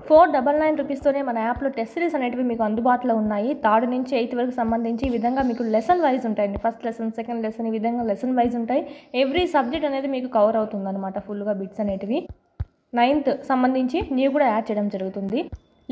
499 రూపీస్తోనే మన యాప్లో test series అనేటివి మీకు అందుబాటులో ఉన్నాయి. 3rd నుంచి 8th వరకు సంబంధించి ఈ విధంగా మీకు లెసన్ వైజ్ ఉంటాయండి. ఫస్ట్ లెసన్, సెకండ్ లెసన్, ఈ విధంగా లెసన్ వైజ్ ఉంటాయి. ఎవ్రీ సబ్జెక్ట్ అనేది మీకు కవర్ అవుతుందన్నమాట ఫుల్గా బిట్స్ అనేటివి. 9th సంబంధించి న్యూ కూడా యాడ్ చేయడం జరుగుతుంది.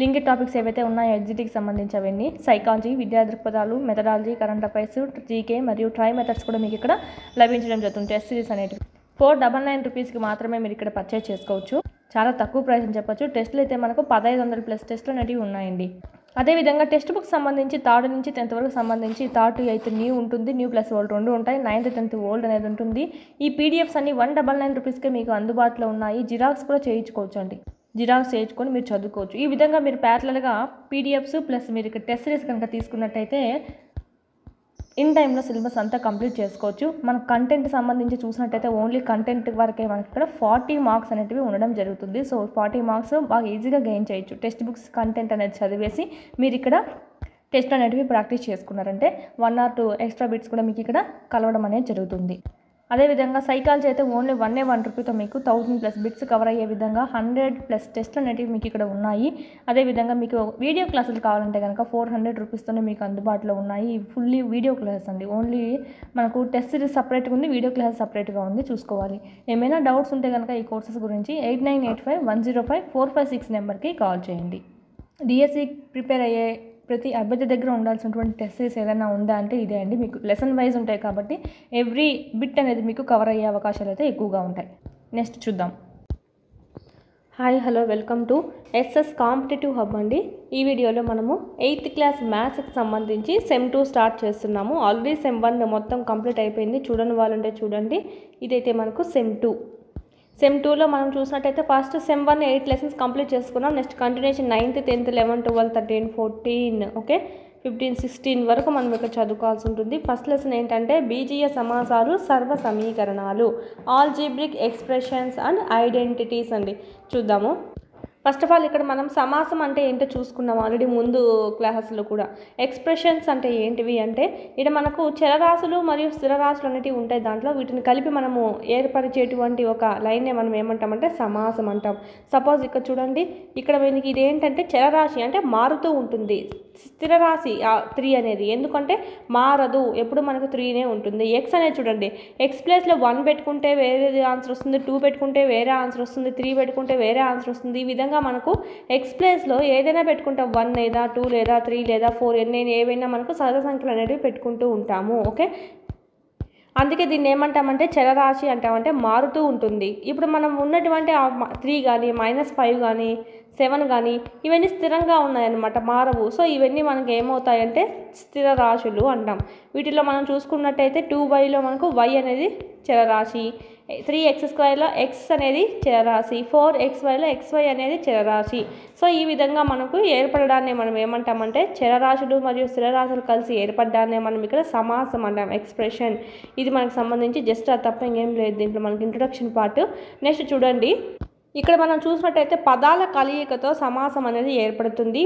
లింక్డ్ టాపిక్స్ ఏవైతే ఉన్నాయో ఎగ్జిట్కి సంబంధించి అవన్నీ, సైకాలజీ, విద్యా దృక్పథాలు, మెథడాలజీ, కరెంట్ అఫైర్స్, జీకే మరియు ట్రై మెథడ్స్ కూడా మీకు ఇక్కడ లభించడం జరుగుతుంది. టెస్ట్ సిరీస్ అనేటివి 499 రూపీస్కి మాత్రమే మీరు ఇక్కడ పర్చేజ్ చేసుకోవచ్చు. చాలా తక్కువ ప్రైస్ అని చెప్పొచ్చు. టెస్టులు అయితే మనకు 1500+ టెస్టులు అనేవి ఉన్నాయండి. అదేవిధంగా టెక్స్ట్ బుక్ సంబంధించి 3rd నుంచి 10th వరకు సంబంధించి 3rd to 8th న్యూ ఉంటుంది, న్యూ ప్లస్ ఓల్డ్ రెండు ఉంటాయి. 9th 10th ఓల్డ్ అనేది ఉంటుంది. ఈ పీడిఎఫ్స్ అన్ని 199 రూపీస్కే మీకు అందుబాటులో ఉన్నాయి. జిరాక్స్ కూడా చేయించుకోవచ్చు అండి. జిరాక్స్ చేయించుకొని మీరు చదువుకోవచ్చు. ఈ విధంగా మీరు ప్యారలల్గా పీడిఎఫ్స్ ప్లస్ మీరు ఇక్కడ టెస్ట్ సిరీస్ కనుక తీసుకున్నట్టయితే ఇన్ టైంలో సిలబస్ అంతా కంప్లీట్ చేసుకోవచ్చు. మన కంటెంట్ సంబంధించి చూసినట్టయితే ఓన్లీ కంటెంట్ వరకే మనకి ఇక్కడ 40 మార్క్స్ అనేటివి ఉండడం జరుగుతుంది. సో 40 మార్క్స్ బాగా ఈజీగా గెయిన్ చేయొచ్చు. టెక్స్ట్ బుక్స్ కంటెంట్ అనేది చదివేసి మీరు ఇక్కడ టెస్ట్ అనేటివి ప్రాక్టీస్ చేసుకున్నారంటే 1 or 2 ఎక్స్ట్రా బిట్స్ కూడా మీకు ఇక్కడ కలవడం అనేది జరుగుతుంది. అదేవిధంగా సైకాలజీ అయితే ఓన్లీ 1 రూపీతో మీకు 1000+ బిట్స్ కవర్ అయ్యే విధంగా 100+ టెస్ట్లు అనేటివి మీకు ఇక్కడ ఉన్నాయి. అదేవిధంగా మీకు వీడియో క్లాసులు కావాలంటే కనుక 400 రూపీస్తోనే మీకు అందుబాటులో ఉన్నాయి. ఫుల్లీ వీడియో క్లాసెస్ అండి. ఓన్లీ మనకు టెస్ట్ సిరీస్ సపరేట్గా ఉంది, వీడియో క్లాస్ సపరేట్గా ఉంది, చూసుకోవాలి. ఏమైనా డౌట్స్ ఉంటే కనుక ఈ కోర్సెస్ గురించి 8985105456 నెంబర్కి కాల్ చేయండి. డిఎస్సి ప్రిపేర్ అయ్యే ప్రతి అభ్యర్థి దగ్గర ఉండాల్సినటువంటి టెస్ట్ సిరీస్ ఏదైనా ఉందా అంటే ఇదే అండి. మీకు లెసన్ వైజ్ ఉంటాయి కాబట్టి ఎవ్రీ బిట్ అనేది మీకు కవర్ అయ్యే అవకాశాలు అయితే ఎక్కువగా ఉంటాయి. నెక్స్ట్ చూద్దాం. Hi, hello, welcome to SS competitive hub అండి. ఈ వీడియోలో మనము 8th క్లాస్ మ్యాథ్స్కి సంబంధించి సెమ్ 2 స్టార్ట్ చేస్తున్నాము. ఆల్రెడీ సెమ్ 1 మొత్తం కంప్లీట్ అయిపోయింది. చూడని వాళ్ళంటే చూడండి. ఇదైతే మనకు సెమ్ 2. సెమ్ 2లో మనం చూసినట్టయితే ఫస్ట్ సెమ్ 1 8 లెసన్స్ కంప్లీట్ చేసుకున్నాం. Next continuation 9th 10th 11 12 13 14 okay 15 16 వరకు మనం ఇక్కడ చదువుకోవాల్సి ఉంటుంది. ఫస్ట్ లెసన్ ఏంటంటే బీజీయ సమాసాలు, సర్వ సమీకరణాలు, ఆల్జీబ్రిక్ ఎక్స్ప్రెషన్స్ అండ్ ఐడెంటిటీస్ అండి. చూద్దాము. ఫస్ట్ ఆఫ్ ఆల్ ఇక్కడ మనం సమాసం అంటే ఏంటో చూసుకున్నాం ఆల్రెడీ ముందు క్లాసెస్లో కూడా. ఎక్స్ప్రెషన్స్ అంటే ఏంటివి అంటే ఇక్కడ మనకు చలరాశులు మరియు స్థిరరాశులు అనేటివి ఉంటాయి. దాంట్లో వీటిని కలిపి మనము ఏర్పరిచేటువంటి ఒక లైన్నే మనం ఏమంటామంటే సమాసం అంటాం. సపోజ్ ఇక్కడ చూడండి, ఇక్కడ మనకి ఇది ఏంటంటే చలరాశి అంటే మారుతూ ఉంటుంది. స్థిరరాశి 3 అనేది ఎందుకంటే మారదు, ఎప్పుడు మనకు 3నే ఉంటుంది. ఎక్స్ అనేది చూడండి, ఎక్స్ ప్లేస్లో 1 పెట్టుకుంటే వేరే ఆన్సర్ వస్తుంది, 2 పెట్టుకుంటే వేరే ఆన్సర్ వస్తుంది, 3 పెట్టుకుంటే వేరే ఆన్సర్ వస్తుంది. ఈ విధంగా మనకు ఎక్స్ ప్లేస్లో ఏదైనా పెట్టుకుంటాం, 1 లేదా 2 లేదా 3 లేదా 4 ఎన్ని ఏవైనా మనకు సహజ సంఖ్యలు అనేవి పెట్టుకుంటూ ఉంటాము. ఓకే, అందుకే దీన్ని ఏమంటామంటే చలరాశి అంటామంటే మారుతూ ఉంటుంది. ఇప్పుడు మనం ఉన్నటువంటి 3 కానీ -5 కానీ 7 కానీ ఇవన్నీ స్థిరంగా ఉన్నాయన్నమాట, మారవు. సో ఇవన్నీ మనకి ఏమవుతాయంటే స్థిర రాశులు అంటాం. వీటిలో మనం చూసుకున్నట్టయితే 2yలో మనకు y అనేది చలరాశి, 3x2లో x అనేది చలరాశి, 4xyలో xy అనేది చలరాశి. సో ఈ విధంగా మనకు ఏర్పడడాన్ని మనం ఏమంటామంటే చలరాశులు మరియు స్థిరరాశులు కలిసి ఏర్పడడాన్ని మనం ఇక్కడ సమాసం అంటాం, ఎక్స్ప్రెషన్. ఇది మనకు సంబంధించి జస్ట్ అది తప్ప ఇంకేం లేదు దీంట్లో మనకి ఇంట్రొడక్షన్ పార్ట్. నెక్స్ట్ చూడండి, ఇక్కడ మనం చూసినట్టయితే పదాల కలయికతో సమాసం అనేది ఏర్పడుతుంది.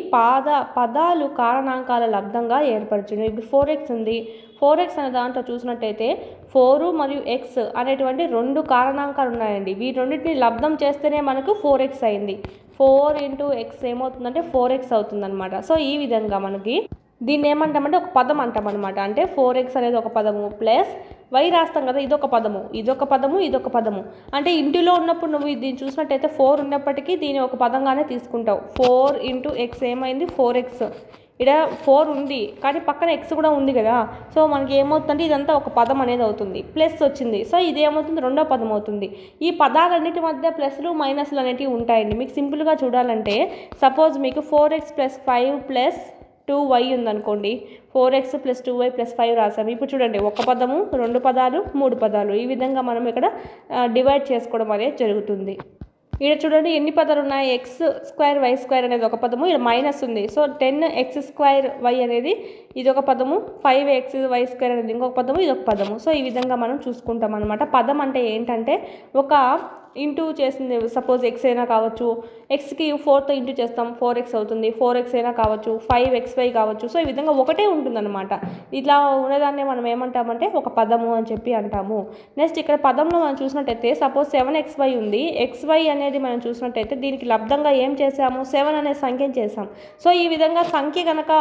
పదాలు కారణాంకాల లబ్ధంగా ఏర్పడుతుంది. ఇప్పుడు 4x ఉంది, 4x అనే దాంట్లో చూసినట్టయితే 4 మరియు x అనేటువంటి 2 కారణాంకాలు ఉన్నాయండి. ఈ రెండింటిని లబ్ధం చేస్తేనే మనకు 4x అయింది. 4 × x ఏమవుతుందంటే 4x అవుతుందన్నమాట. సో ఈ విధంగా మనకి దీన్ని ఏమంటామంటే ఒక పదం అంటాం అనమాట. అంటే 4x అనేది ఒక పదము ప్లస్ y రాస్తాం కదా, ఇదొక పదము, ఇదొక పదము, ఇదొక పదము. అంటే ఇంటిలో ఉన్నప్పుడు నువ్వు దీన్ని చూసినట్టయితే 4 ఉన్నప్పటికీ దీన్ని ఒక పదంగానే తీసుకుంటావు. 4 × x ఏమైంది 4x. ఇక్కడ 4 ఉంది కానీ పక్కన x కూడా ఉంది కదా. సో మనకి ఏమవుతుందంటే ఇదంతా ఒక పదం అనేది అవుతుంది. ప్లస్ వచ్చింది, సో ఇది ఏమవుతుంది రెండో పదం అవుతుంది. ఈ పదాలన్నిటి మధ్య ప్లస్లు మైనస్లు అనేటివి ఉంటాయండి. మీకు సింపుల్గా చూడాలంటే సపోజ్ మీకు 4x + 5 + 2y ఉందనుకోండి, 4x + 2y + 5 రాసాము. ఇప్పుడు చూడండి, ఒక పదము, 2 పదాలు, 3 పదాలు, ఈ విధంగా మనం ఇక్కడ డివైడ్ చేసుకోవడం అనేది జరుగుతుంది. ఇక్కడ చూడండి ఎన్ని పదాలు ఉన్నాయి, x² y² అనేది ఒక పదము, ఇక్కడ మైనస్ ఉంది. సో 10x² y అనేది ఇది ఒక పదము, 5x y² అనేది ఇంకొక పదము, ఇది ఒక పదము. సో ఈ విధంగా మనం చూసుకుంటాం అనమాట. పదం అంటే ఏంటంటే ఒక ఇంటూ చేసింది సపోజ్ ఎక్స్ అయినా కావచ్చు, ఎక్స్కి 4తో ఇంటూ చేస్తాం 4x అవుతుంది, 4x అయినా కావచ్చు, 5xy కావచ్చు. సో ఈ విధంగా ఒకటే ఉంటుందన్నమాట. ఇట్లా ఉన్నదాన్ని మనం ఏమంటామంటే ఒక పదము అని చెప్పి అంటాము. నెక్స్ట్ ఇక్కడ పదంలో మనం చూసినట్టయితే సపోజ్ 7xy ఉంది. xy అనేది మనం చూసినట్టయితే దీనికి లబ్ధంగా ఏం చేసాము, 7 అనే సంఖ్యను చేసాం. సో ఈ విధంగా సంఖ్య కనుక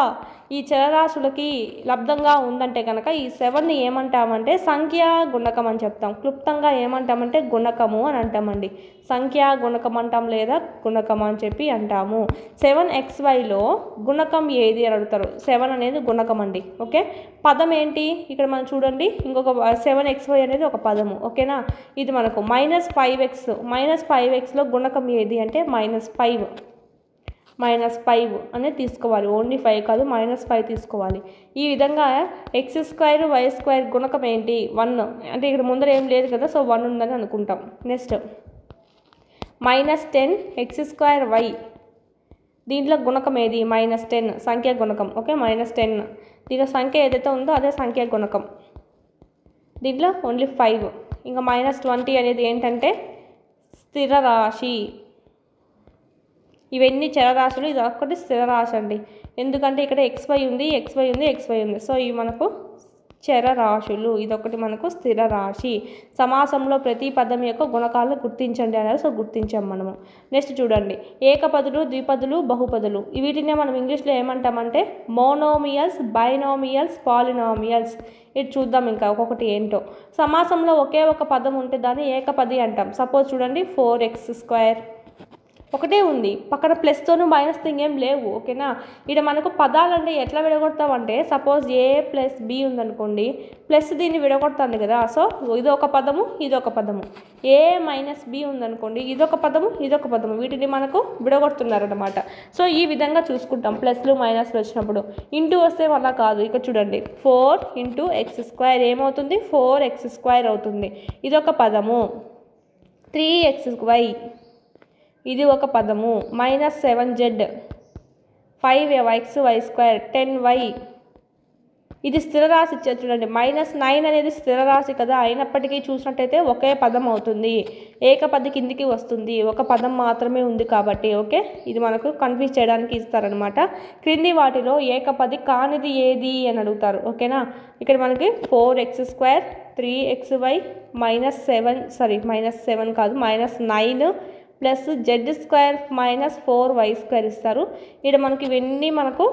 ఈ చరరాశులకి లబ్ధంగా ఉందంటే కనుక ఈ 7ని ఏమంటామంటే సంఖ్యా గుణకం అని చెప్తాం. క్లుప్తంగా ఏమంటామంటే గుణకము అని అంటామండి. సంఖ్యా గుణకం అంటాం లేదా గుణకం అని చెప్పి అంటాము. 7xyలో గుణకం ఏది అని అడుగుతారు. 7 అనేది గుణకం అండి. ఓకే, పదం ఏంటి ఇక్కడ మనం చూడండి, ఇంకొక 7xy అనేది ఒక పదము. ఓకేనా, ఇది మనకు -5x లో గుణకం ఏది అంటే -5 అనేది తీసుకోవాలి. ఓన్లీ 5 కాదు, -5 తీసుకోవాలి. ఈ విధంగా x² y² గుణకం ఏంటి 1 అంటే ఇక్కడ ముందర ఏం లేదు కదా, సో 1 ఉందని అనుకుంటాం. నెక్స్ట్ -10x²y దీంట్లో గుణకం ఏది -10 సంఖ్యా గుణకం. ఓకే, -10 దీంట్లో సంఖ్య ఏదైతే ఉందో అదే సంఖ్యా గుణకం. దీంట్లో ఓన్లీ 5. ఇంకా -20 అనేది ఏంటంటే స్థిర రాశి. ఇవన్నీ చరరాశులు, ఇది ఒక్కటి స్థిర రాశి అండి. ఎందుకంటే ఇక్కడ xy ఉంది. సో ఇవి మనకు చరరాశులు, ఇదొకటి మనకు స్థిర రాశి. సమాసంలో ప్రతి పదం యొక్క గుణకాలను గుర్తించండి అన్నారు. సో గుర్తించాం మనము. నెక్స్ట్ చూడండి, ఏకపదులు, ద్విపదులు, బహుపదులు. వీటినే మనం ఇంగ్లీష్లో ఏమంటామంటే మోనోమియల్స్, బైనోమియల్స్, పాలినోమియల్స్. ఇది చూద్దాం ఇంకా ఒక్కొక్కటి ఏంటో. సమాసంలో ఒకే ఒక పదం ఉంటే దాన్ని ఏకపది అంటాం. సపోజ్ చూడండి 4x² ఒకటే ఉంది, పక్కన ప్లస్తోను మైనస్తో ఇంకేం లేవు. ఓకేనా, ఇక్కడ మనకు పదాలంటే ఎట్లా విడగొడతామంటే సపోజ్ a + b ఉందనుకోండి, ప్లస్ దీన్ని విడగొడతాను కదా. సో ఇదొక పదము, ఇదొక పదము. a - b ఉందనుకోండి, ఇదొక పదము, ఇదొక పదము. వీటిని మనకు విడగొడుతున్నారన్నమాట. సో ఈ విధంగా చూసుకుంటాం ప్లస్లు మైనస్లు వచ్చినప్పుడు. ఇంటూ వస్తే అలా కాదు. ఇక్కడ చూడండి 4 × x² ఏమవుతుంది 4x² అవుతుంది. ఇదొక పదము. 3xy ఇది ఒక పదము. -7z 5xy² 10y ఇది స్థిర రాశి ఇచ్చారు చూడండి. -9 అనేది స్థిర రాశి కదా, అయినప్పటికీ చూసినట్టయితే ఒకే పదం అవుతుంది. ఏకపది కిందికి వస్తుంది, ఒక పదం మాత్రమే ఉంది కాబట్టి. ఓకే, ఇది మనకు కన్ఫ్యూజ్ చేయడానికి ఇస్తారనమాట. క్రింది వాటిలో ఏకపది కానిది ఏది అని అడుగుతారు. ఓకేనా, ఇక్కడ మనకి 4x² 3xy -7 కాదు -9 ప్లస్ z² -4y² ఇస్తారు. ఇక్కడ మనకి ఇవన్నీ మనకు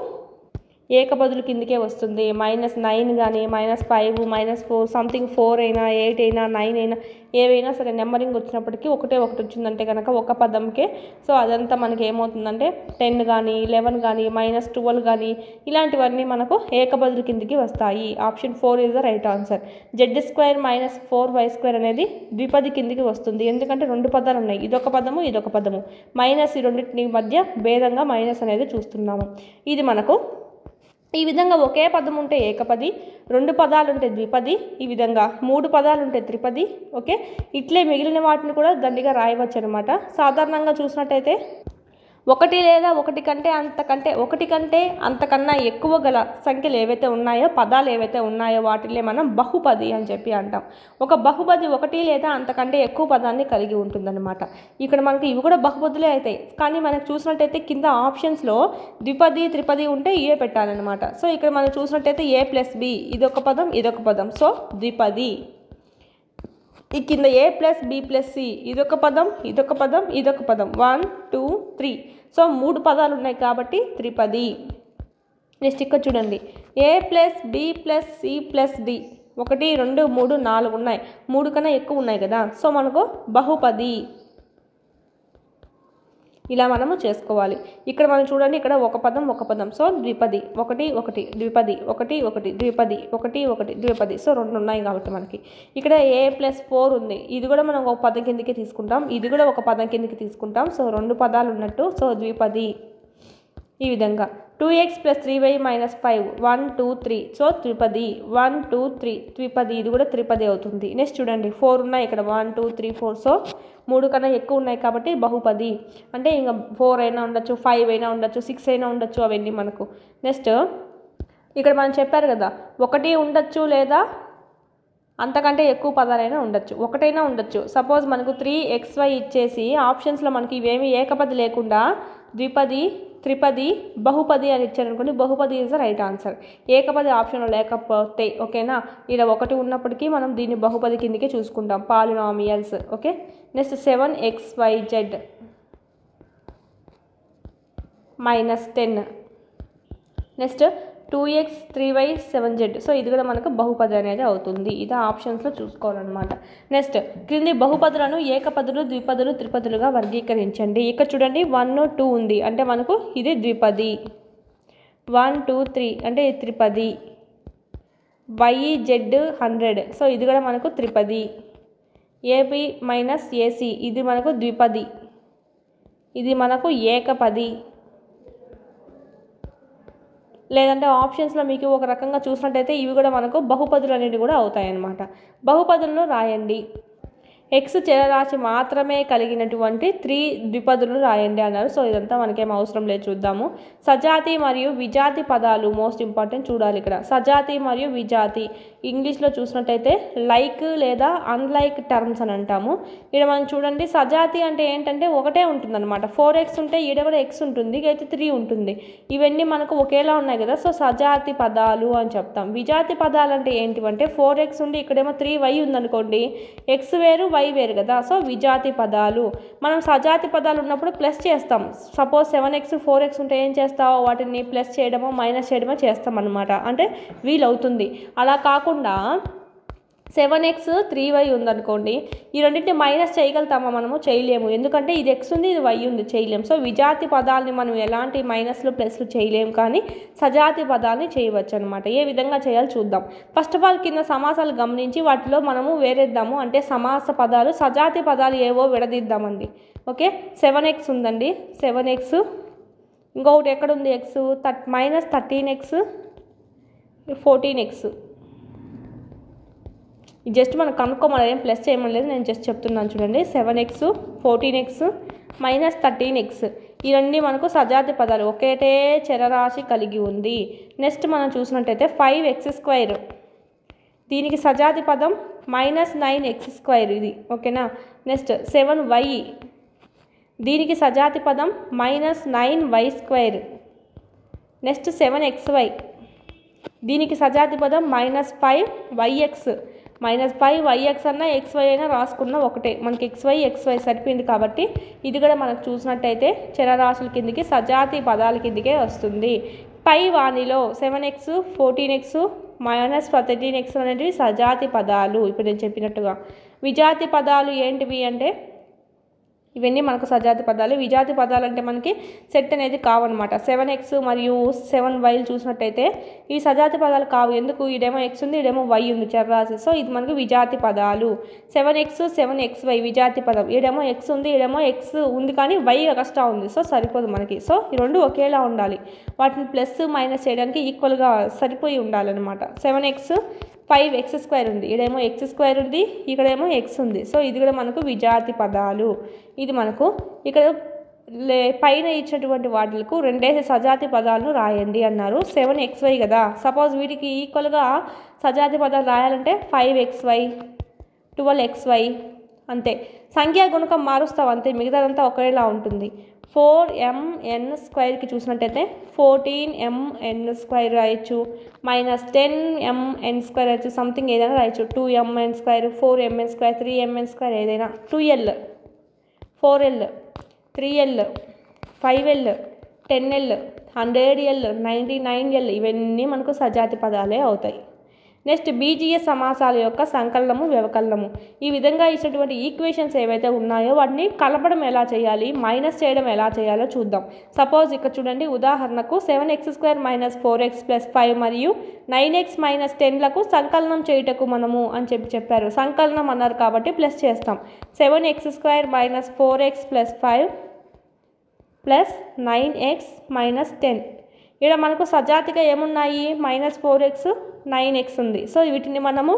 ఏకపదులు కిందకే వస్తుంది. -9 కానీ -5 -4 సంథింగ్ 4 అయినా 8 అయినా 9 అయినా ఏవైనా సరే నెంబరింగ్ వచ్చినప్పటికీ ఒకటే ఒకటి వచ్చిందంటే కనుక ఒక పదంకే. సో అదంతా మనకి ఏమవుతుందంటే 10 కానీ 11 కానీ -12 కానీ ఇలాంటివన్నీ మనకు ఏకపదులు కిందికి వస్తాయి. Option 4 is the right answer. z² -4y² అనేది ద్విపది కిందికి వస్తుంది. ఎందుకంటే రెండు పదాలు ఉన్నాయి, ఇదొక పదము ఇదొక పదము. మైనస్ ఈ రెండింటి మధ్య భేదంగా మైనస్ అనేది చూస్తున్నాము. ఇది మనకు ఈ విధంగా ఒకే పదం ఉంటే ఏకపది, రెండు పదాలు ఉంటే ద్విపది, ఈ విధంగా మూడు పదాలు ఉంటే త్రిపది. ఓకే, ఇట్లే మిగిలిన వాటిని కూడా దండిగా రాయవచ్చు అనమాట. సాధారణంగా చూసినట్టయితే ఒకటి లేదా ఒకటి కంటే అంతకన్నా ఎక్కువ గల సంఖ్యలు ఏవైతే ఉన్నాయో, పదాలు ఏవైతే ఉన్నాయో వాటిలే మనం బహుపది అని చెప్పి అంటాం. ఒక బహుపది ఒకటి లేదా అంతకంటే ఎక్కువ పదాన్ని కలిగి ఉంటుందన్నమాట. ఇక్కడ మనకి ఇవి కూడా బహుపదులే అవుతాయి. కానీ మనకు చూసినట్టయితే కింద ఆప్షన్స్లో ద్విపది త్రిపది ఉంటే ఇవే పెట్టాలన్నమాట. సో ఇక్కడ మనం చూసినట్టయితే a + b ఇదొక పదం ఇదొక పదం, సో ద్విపది. ఈ కింద a + b + c ఇదొక పదం ఇదొక పదం ఇదొక పదం 1 2 3, సో మూడు పదాలు ఉన్నాయి కాబట్టి త్రిపది. నెక్స్ట్ ఇక్కడ చూడండి a + b + c + d 1 2 3 4 ఉన్నాయి, 3 కన్నా ఎక్కువ ఉన్నాయి కదా. సో మనకు బహుపది ఇలా మనము చేసుకోవాలి. ఇక్కడ మనం చూడండి, ఇక్కడ ఒక పదం, సో ద్విపది 1 1 ద్విపది 1 1 ద్విపది 1 1 ద్విపది. సో రెండు ఉన్నాయి కాబట్టి మనకి ఇక్కడ a + 4 ఉంది. ఇది కూడా మనం ఒక పదం కిందకి తీసుకుంటాం, ఇది కూడా ఒక పదం కిందకి తీసుకుంటాం. సో రెండు పదాలు ఉన్నట్టు, సో ద్విపది. ఈ విధంగా 2x + 3y - 5 1 2 3, సో త్రిపది 1 2 3 త్రిపది. ఇది కూడా త్రిపది అవుతుంది. నెక్స్ట్ చూడండి 4 ఉన్నాయి ఇక్కడ 1 2 3 4, సో 3 కన్నా ఎక్కువ ఉన్నాయి కాబట్టి బహుపది. అంటే ఇంకా 4 అయినా ఉండొచ్చు, 5 అయినా ఉండొచ్చు, 6 అయినా ఉండొచ్చు, అవన్నీ మనకు. నెక్స్ట్ ఇక్కడ మనం చెప్పారు కదా 1 ఉండొచ్చు లేదా అంతకంటే ఎక్కువ పదాలైనా ఉండొచ్చు, ఒకటైనా ఉండొచ్చు. సపోజ్ మనకు 3xy ఇచ్చేసి ఆప్షన్స్లో మనకి ఇవేమి ఏకపది లేకుండా ద్విపది, త్రిపది, బహుపది అని ఇచ్చారనుకోండి, బహుపది ఈజ్ ద రైట్ ఆన్సర్. ఏకపది ఆప్షన్లో లేకపోతే ఓకేనా, ఇలా ఒకటి ఉన్నప్పటికీ మనం దీన్ని బహుపది కిందకే చూసుకుంటాం, polynomials. Okay, next 7xyz -10, next 2x 3y 7z. So ఇది కూడా మనకు బహుపది అనేది అవుతుంది. ఇది ఆప్షన్స్లో చూసుకోవాలన్నమాట. నెక్స్ట్ క్రింది బహుపదులను ఏకపదులు, ద్విపదులు, త్రిపదులుగా వర్గీకరించండి. ఇక్కడ చూడండి 1 2 ఉంది అంటే మనకు ఇది ద్విపది, 1 2 3 అంటే ఇది త్రిపది, YZ 100 సో ఇది కూడా మనకు త్రిపది, AB - AC ఇది మనకు ద్విపది, ఇది మనకు ఏకపది. లేదంటే ఆప్షన్స్లో మీకు ఒక రకంగా చూసినట్టయితే ఇవి కూడా మనకు బహుపదులు అనేవి కూడా అవుతాయి అన్నమాట. బహుపదులను రాయండి. x చరరాశి మాత్రమే కలిగినటువంటి 3 ద్విపదులను రాయండి అన్నారు. సో ఇదంతా మనకేం అవసరం లేదు, చూద్దాము. సజాతి మరియు విజాతి పదాలు మోస్ట్ ఇంపార్టెంట్ చూడాలి. ఇక్కడ సజాతి మరియు విజాతి ఇంగ్లీష్లో చూసినట్టయితే లైక్ లేదా అన్లైక్ టర్మ్స్ అని అంటాము. ఇక్కడ మనం చూడండి సజాతి అంటే ఏంటంటే ఒకటే ఉంటుంది అనమాట. 4x ఉంటే ఈడ కూడా x ఉంటుంది, అయితే 3 ఉంటుంది. ఇవన్నీ మనకు ఒకేలా ఉన్నాయి కదా, సో సజాతి పదాలు అని చెప్తాం. విజాతి పదాలు అంటే ఏంటివంటే 4x ఉండి ఇక్కడేమో 3y ఉందనుకోండి, x వేరు y వేరు కదా, సో విజాతి పదాలు. మనం సజాతి పదాలు ఉన్నప్పుడు ప్లస్ చేస్తాం. సపోజ్ 7x 4x ఉంటే ఏం చేస్తావు, వాటిని ప్లస్ చేయడమో మైనస్ చేయడమో చేస్తాం అనమాట, అంటే వీలవుతుంది. అలా కాకుండా 7x 3y ఉందనుకోండి, ఈ రెండింటిని మైనస్ చేయగలుగుతామా మనము? చేయలేము, ఎందుకంటే ఇది x ఉంది ఇది y ఉంది, చేయలేము. సో విజాతి పదాలని మనం ఎలాంటి మైనస్లు ప్లస్లు చేయలేము, కానీ సజాతి పదాలని చేయవచ్చు అనమాట. ఏ విధంగా చేయాలో చూద్దాం. ఫస్ట్ ఆఫ్ ఆల్ కింద సమాసాలు గమనించి వాటిలో మనము వేరేద్దాము, అంటే సమాస పదాలు సజాతి పదాలు ఏవో విడదీద్దామండి. ఓకే, 7x ఉందండి, 7x, ఇంకొకటి ఎక్కడుంది x, -13x 14x. జస్ట్ మనం కనుక్కోమని ఏం ప్లస్ చేయమని లేదు, నేను జస్ట్ చెప్తున్నాను చూడండి. 7x 14x -13x ఇవన్నీ మనకు సజాతి పదాలు, ఒకటే చరరాశి కలిగి ఉంది. నెక్స్ట్ మనం చూసినట్టయితే 5x², దీనికి సజాతి పదం -9x², ఇది ఓకేనా. నెక్స్ట్ 7y, దీనికి సజాతి పదం -9y². నెక్స్ట్ 7xy, దీనికి సజాతి పదం -5yx. -5yx అన్నా xy అయినా రాసుకున్న ఒకటే, మనకి xy సరిపోయింది కాబట్టి ఇది కూడా మనకు చూసినట్టయితే చరరాశుల కిందికి సజాతి పదాల కిందికే వస్తుంది. పై వాణిలో 7x 14x -13x అనేటివి సజాతి పదాలు. ఇప్పుడు నేను చెప్పినట్టుగా విజాతి పదాలు ఏంటివి అంటే ఇవన్నీ మనకు సజాతి పదాలు. విజాతి పదాలు అంటే మనకి సెట్ అనేది కావన్నమాట. 7x మరియు 7y చూసినట్టయితే ఇవి సజాతి పదాలు కావు, ఎందుకు? ఇదేమో x ఉంది, ఇదేమో y ఉంది చరరాశి, సో ఇది మనకు విజాతి పదాలు. 7x 7xy విజాతి పదం, ఈడేమో x ఉంది, ఈడేమో x ఉంది కానీ y ఎక్స్ట్రా ఉంది, సో సరిపోదు మనకి. సో ఈ రెండు ఒకేలా ఉండాలి, వాటిని ప్లస్ మైనస్ చేయడానికి ఈక్వల్గా సరిపోయి ఉండాలన్నమాట. 7x 5x² ఉంది, ఇక్కడేమో x² ఉంది, ఇక్కడేమో x ఉంది, సో ఇది కూడా మనకు విజాతి పదాలు. ఇది మనకు ఇక్కడ పైన ఇచ్చినటువంటి వాటిలకు రెండేసి సజాతి పదాలను రాయండి అన్నారు. 7xy కదా, సపోజ్ వీటికి ఈక్వల్గా సజాతి పదాలు రాయాలంటే 5xy 12xy అంతే. సంఖ్యా గుణకం మారుస్తాం అంతే, మిగతాదంతా ఒకేలా ఉంటుంది. 4mn² చూసినట్టయితే 14mn² రాయొచ్చు, -10mn² రాయొచ్చు, సంథింగ్ ఏదైనా రాయొచ్చు. 2mn², 4mn², 3mn² ఏదైనా. 2l, 4l, 3l, 5l, 10l, 100l, 99l ఇవన్నీ మనకు సజాతి పదాలే అవుతాయి. నెక్స్ట్ బీజీయ సమాసాల యొక్క సంకలనము, వ్యవకలనము. ఈ విధంగా ఇచ్చినటువంటి ఈక్వేషన్స్ ఏవైతే ఉన్నాయో వాటిని కలపడం ఎలా చేయాలి, మైనస్ చేయడం ఎలా చేయాలో చూద్దాం. సపోజ్ ఇక్కడ చూడండి, ఉదాహరణకు 7x² - 4x + 5 మరియు 9x - 10లకు సంకలనం చేయుటకు మనము అని చెప్పారు. సంకలనం అన్నారు కాబట్టి ప్లస్ చేస్తాం. 7x² - 4x + 5 + 9x - 10. ఇక్కడ మనకు సజాతిగా ఏమున్నాయి, -4x 9x ఉంది, సో వీటిని మనము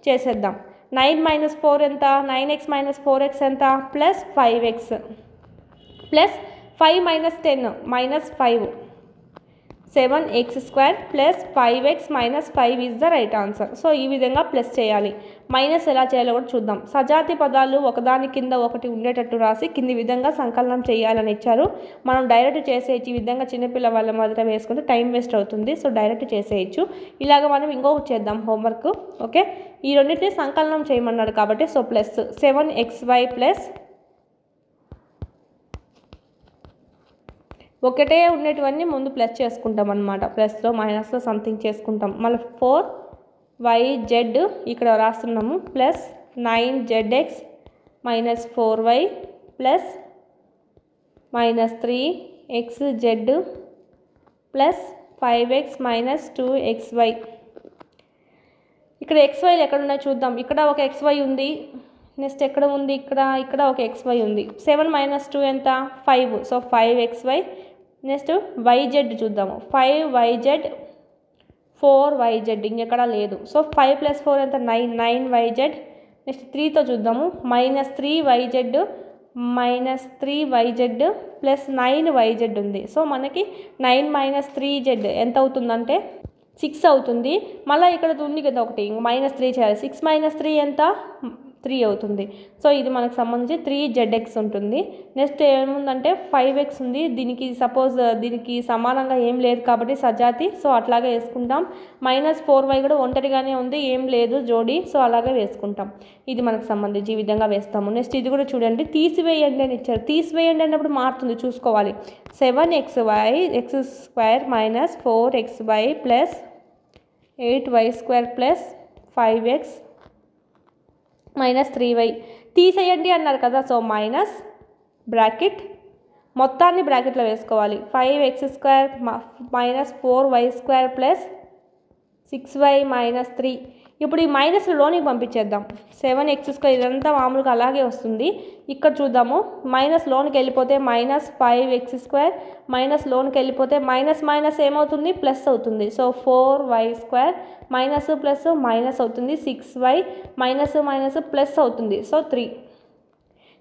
చేసేద్దాం. 9 - 4 ఎంత, 9x - 4x ఎంత, +5x + 5 - 10 -5. 7x² plus 5x minus 5 is the right answer. So ఈ విధంగా ప్లస్ చేయాలి. మైనస్ ఎలా చేయాలో కూడా చూద్దాం. సజాతి పదాలు ఒకదాని కింద ఒకటి ఉండేటట్టు రాసి కింది విధంగా సంకలనం చేయాలని ఇచ్చారు. మనం డైరెక్ట్ చేసేయచ్చు. ఈ విధంగా చిన్నపిల్ల వాళ్ళ మాదిరి వేసుకుంటే టైం వేస్ట్ అవుతుంది. సో డైరెక్ట్ చేసేయచ్చు. ఇలాగ మనం ఇంకొకటి చేద్దాం హోంవర్క్. ఓకే, ఈ రెండింటిని సంకలనం చేయమన్నాడు కాబట్టి సో ప్లస్ 7xy ప్లస్ ఒకటే ఉండేటివన్నీ ముందు ప్లస్ చేసుకుంటాం అనమాట. ప్లస్లో మైనస్లో సంథింగ్ చేసుకుంటాం. మళ్ళీ 4yz ఇక్కడ రాస్తున్నాము plus 9zx minus 4y plus minus 3xz plus 5x minus 2xy. ఇక్కడ xyలు ఎక్కడ ఉన్నాయో చూద్దాం. ఇక్కడ ఒక xy ఉంది. నెక్స్ట్ ఎక్కడ ఉంది? ఇక్కడ ఒక xy ఉంది. 7 మైనస్ 2 ఎంత? 5. So 5xy. నెక్స్ట్ yz చూద్దాము. 5yz 4yz ఇంకెక్కడా లేదు. సో 5 ప్లస్ 4 ఎంత? 9yz. నెక్స్ట్ 3తో చూద్దాము. మైనస్ 3yz ప్లస్ 9yz ఉంది. సో మనకి 9 మైనస్ 3z ఎంత అవుతుందంటే 6 అవుతుంది. మళ్ళీ ఇక్కడ ఉంది కదా ఒకటి మైనస్ 3 చేయాలి. 6 మైనస్ 3 ఎంత? 3 అవుతుంది. సో ఇది మనకు సంబంధించి 3zx ఉంటుంది. నెక్స్ట్ ఏముందంటే 5x ఉంది. దీనికి సపోజ్ దీనికి సమానంగా ఏం లేదు కాబట్టి సజాతి. సో అట్లాగే వేసుకుంటాం. మైనస్ 4y కూడా ఒంటరిగానే ఉంది, ఏం లేదు జోడి. సో అలాగే వేసుకుంటాం. ఇది మనకు సంబంధించి ఈ విధంగా వేస్తాము. నెక్స్ట్ ఇది కూడా చూడండి, తీసివేయండి అని ఇచ్చారు. తీసివేయండి అన్నప్పుడు మారుతుంది, చూసుకోవాలి. 7xy x² minus 4xy plus 8y² plus 5x minus 3y. తీసేయండి అన్నారు కదా. సో మైనస్ బ్రాకెట్ మొత్తాన్ని బ్రాకెట్లో వేసుకోవాలి. 5x² minus 4y² plus 6y minus 3. ఇప్పుడు ఈ మైనస్ లోనికి పంపించేద్దాం. 7x² ఇదంతా మామూలుగా అలాగే వస్తుంది. ఇక్కడ చూద్దాము. మైనస్ లోనికి వెళ్ళిపోతే మైనస్ 5x² మైనస్ లోనికి వెళ్ళిపోతే మైనస్ మైనస్ ఏమవుతుంది? ప్లస్ అవుతుంది. So 4y² minus plus minus అవుతుంది. 6y మైనస్ మైనస్ ప్లస్ అవుతుంది. సో 3.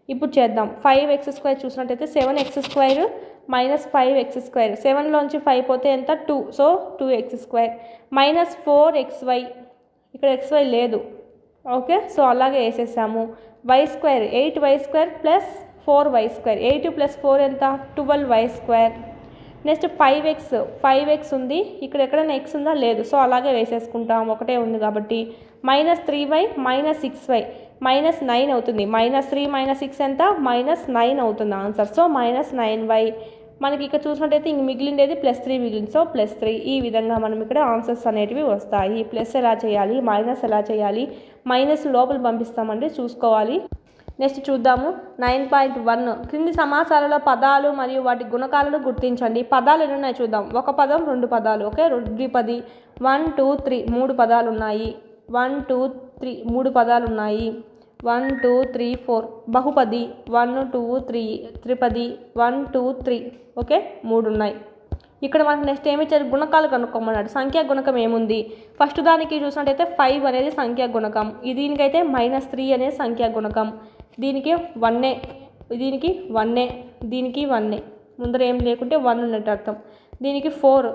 ఇప్పుడు చేద్దాం. 5x² చూసినట్టయితే 7x² మైనస్ 5x². 7లోంచి 5 పోతే ఎంత? 2. So 2x² minus 4xy. ఇక్కడ xy లేదు. ఓకే, సో అలాగే వేసేసాము. y² 8y² plus 4y². 8 plus 4 ఎంత? 12y². నెక్స్ట్ 5x ఉంది. ఇక్కడ ఎక్కడైనా x ఉందా? లేదు. సో అలాగే వేసేసుకుంటాం, ఒకటే ఉంది కాబట్టి. Minus 3y minus 6y minus 9 అవుతుంది. మైనస్ 3 మైనస్ 6 ఎంత? మైనస్ 9 అవుతుంది ఆన్సర్. So minus 9y. మనకి ఇక్కడ చూసినట్టయితే ఇంక మిగిలిండేది +3 మిగిలింది. సో +3. ఈ విధంగా మనం ఇక్కడ ఆన్సర్స్ అనేటివి వస్తాయి. ప్లస్ ఎలా చేయాలి, మైనస్ ఎలా చేయాలి, మైనస్ లోపల పంపిస్తామండి, చూసుకోవాలి. నెక్స్ట్ చూద్దాము 9.1. క్రింది సమాసాలలో పదాలు మరియు వాటి గుణకాలను గుర్తించండి. పదాలు ఎన్ని ఉన్నాయి చూద్దాం. ఒక పదం, 2 పదాలు. ఓకే, ద్విపది. 1 2 3 3 పదాలు ఉన్నాయి. 1 2 3 3 పదాలు ఉన్నాయి. 1 2 3 4 బహుపది. 1 2 3 త్రిపది. 1 2 3. ఓకే, 3 ఉన్నాయి. ఇక్కడ మనకు నెక్స్ట్ ఏమి ఇచ్చారు? గుణకాలు కనుక్కోమన్నాడు. సంఖ్యా గుణకం ఏముంది? ఫస్ట్ దానికి చూసినట్టయితే 5 అనేది సంఖ్యా గుణకం. దీనికైతే -3 అనేది సంఖ్యా గుణకం. దీనికి 1, దీనికి 1, దీనికి 1. ముందర ఏం లేకుంటే 1 ఉన్నట్టు అర్థం. దీనికి 4,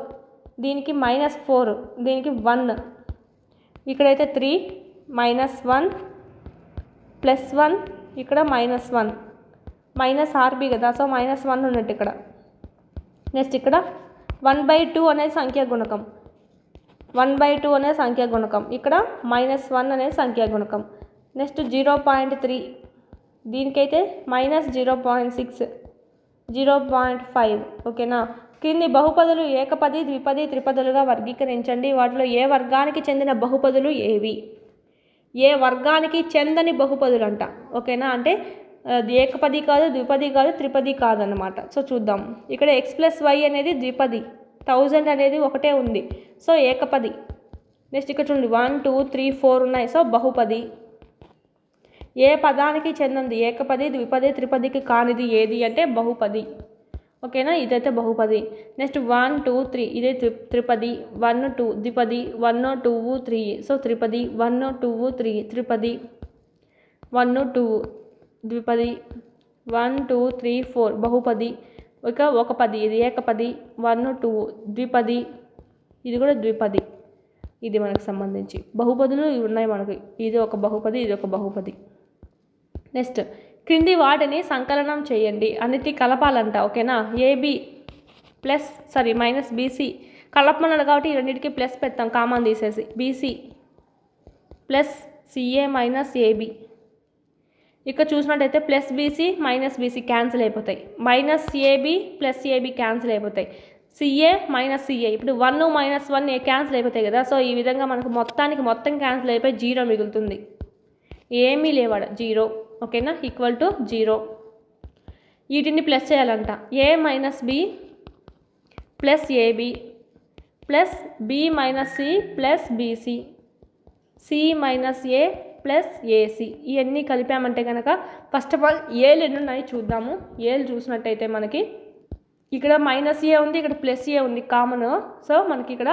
దీనికి -4, దీనికి 1. ఇక్కడైతే 3 -1 +1, ఇక్కడ -1 మైనస్ ఆర్బీ కదా. సో -1 ఉన్నట్టు ఇక్కడ. నెక్స్ట్ ఇక్కడ 1/2 అనేది సంఖ్యా గుణకం. 1/2 అనేది సంఖ్యా గుణకం. ఇక్కడ -1 అనేది సంఖ్యా గుణకం. నెక్స్ట్ 0.3, దీనికైతే -0.6, 0.5. ఓకేనా. క్రింది బహుపదులు ఏకపది, ద్విపది, త్రిపదులుగా వర్గీకరించండి. వాటిలో ఏ వర్గానికి చెందిన బహుపదులు ఏవి? ఏ వర్గానికి చెందని బహుపదులు అంట. ఓకేనా, అంటే ఏకపది కాదు, ద్విపది కాదు, త్రిపది కాదన్నమాట. సో చూద్దాం. ఇక్కడ x+y అనేది ద్విపది, 1000 అనేది ఒకటే ఉంది. సో ఏకపది. నెక్స్ట్ ఇక్కడ చూడండి 1 2 3 4 ఉన్నాయి. సో బహుపది. ఏ పదానికి చెందింది? ఏకపది, ద్విపది, త్రిపదికి కానిది ఏది అంటే బహుపది. ఓకేనా, ఇదైతే బహుపది. నెక్స్ట్ 1 2 3 ఇదే త్రిపది. 1 2 ద్విపది. 1 2 3 సో త్రిపది. 1 2 3 త్రిపది. 1 2 ద్విపది. 1 2 3 4 బహుపది. ఒక పది, ఇది ఏకపది, 1 2 ద్విపది, ఇది కూడా ద్విపది. ఇది మనకు సంబంధించి బహుపదులు ఇవి ఉన్నాయి మనకి. ఇది ఒక బహుపది, ఇది ఒక బహుపది. నెక్స్ట్ క్రింది వాటిని సంకలనం చేయండి, అన్నిటి కలపాలంట. ఓకేనా, ఏబి ప్లస్ మైనస్ బీసీ కలపమన్నాడు కాబట్టి ఈ రెండింటికి ప్లస్ పెడతాం కామన్ తీసేసి. BC plus CA minus AB. ఇక్కడ చూసినట్టయితే plus BC minus BC cancel అయిపోతాయి. Minus AB plus AB cancel అయిపోతాయి. సిఏ మైనస్ సిఏ ఇప్పుడు 1 మైనస్ 1 క్యాన్సిల్ అయిపోతాయి కదా. సో ఈ విధంగా మనకు మొత్తం క్యాన్సిల్ అయిపోయి 0 మిగులుతుంది. ఏమీ లేవాడ 0. ఓకేనా, ఈక్వల్ టు 0. వీటిని ప్లస్ చేయాలంట. A minus B plus AB plus B minus C plus BC, C minus A plus AC. ఇవన్నీ కలిపామంటే కనుక ఫస్ట్ ఆఫ్ ఆల్ ఏలు ఎన్ని ఉన్నాయి చూద్దాము. ఏలు చూసినట్టయితే మనకి ఇక్కడ మైనస్ ఏ ఉంది, ఇక్కడ ప్లస్ ఏ ఉంది కామన్. సో మనకి ఇక్కడ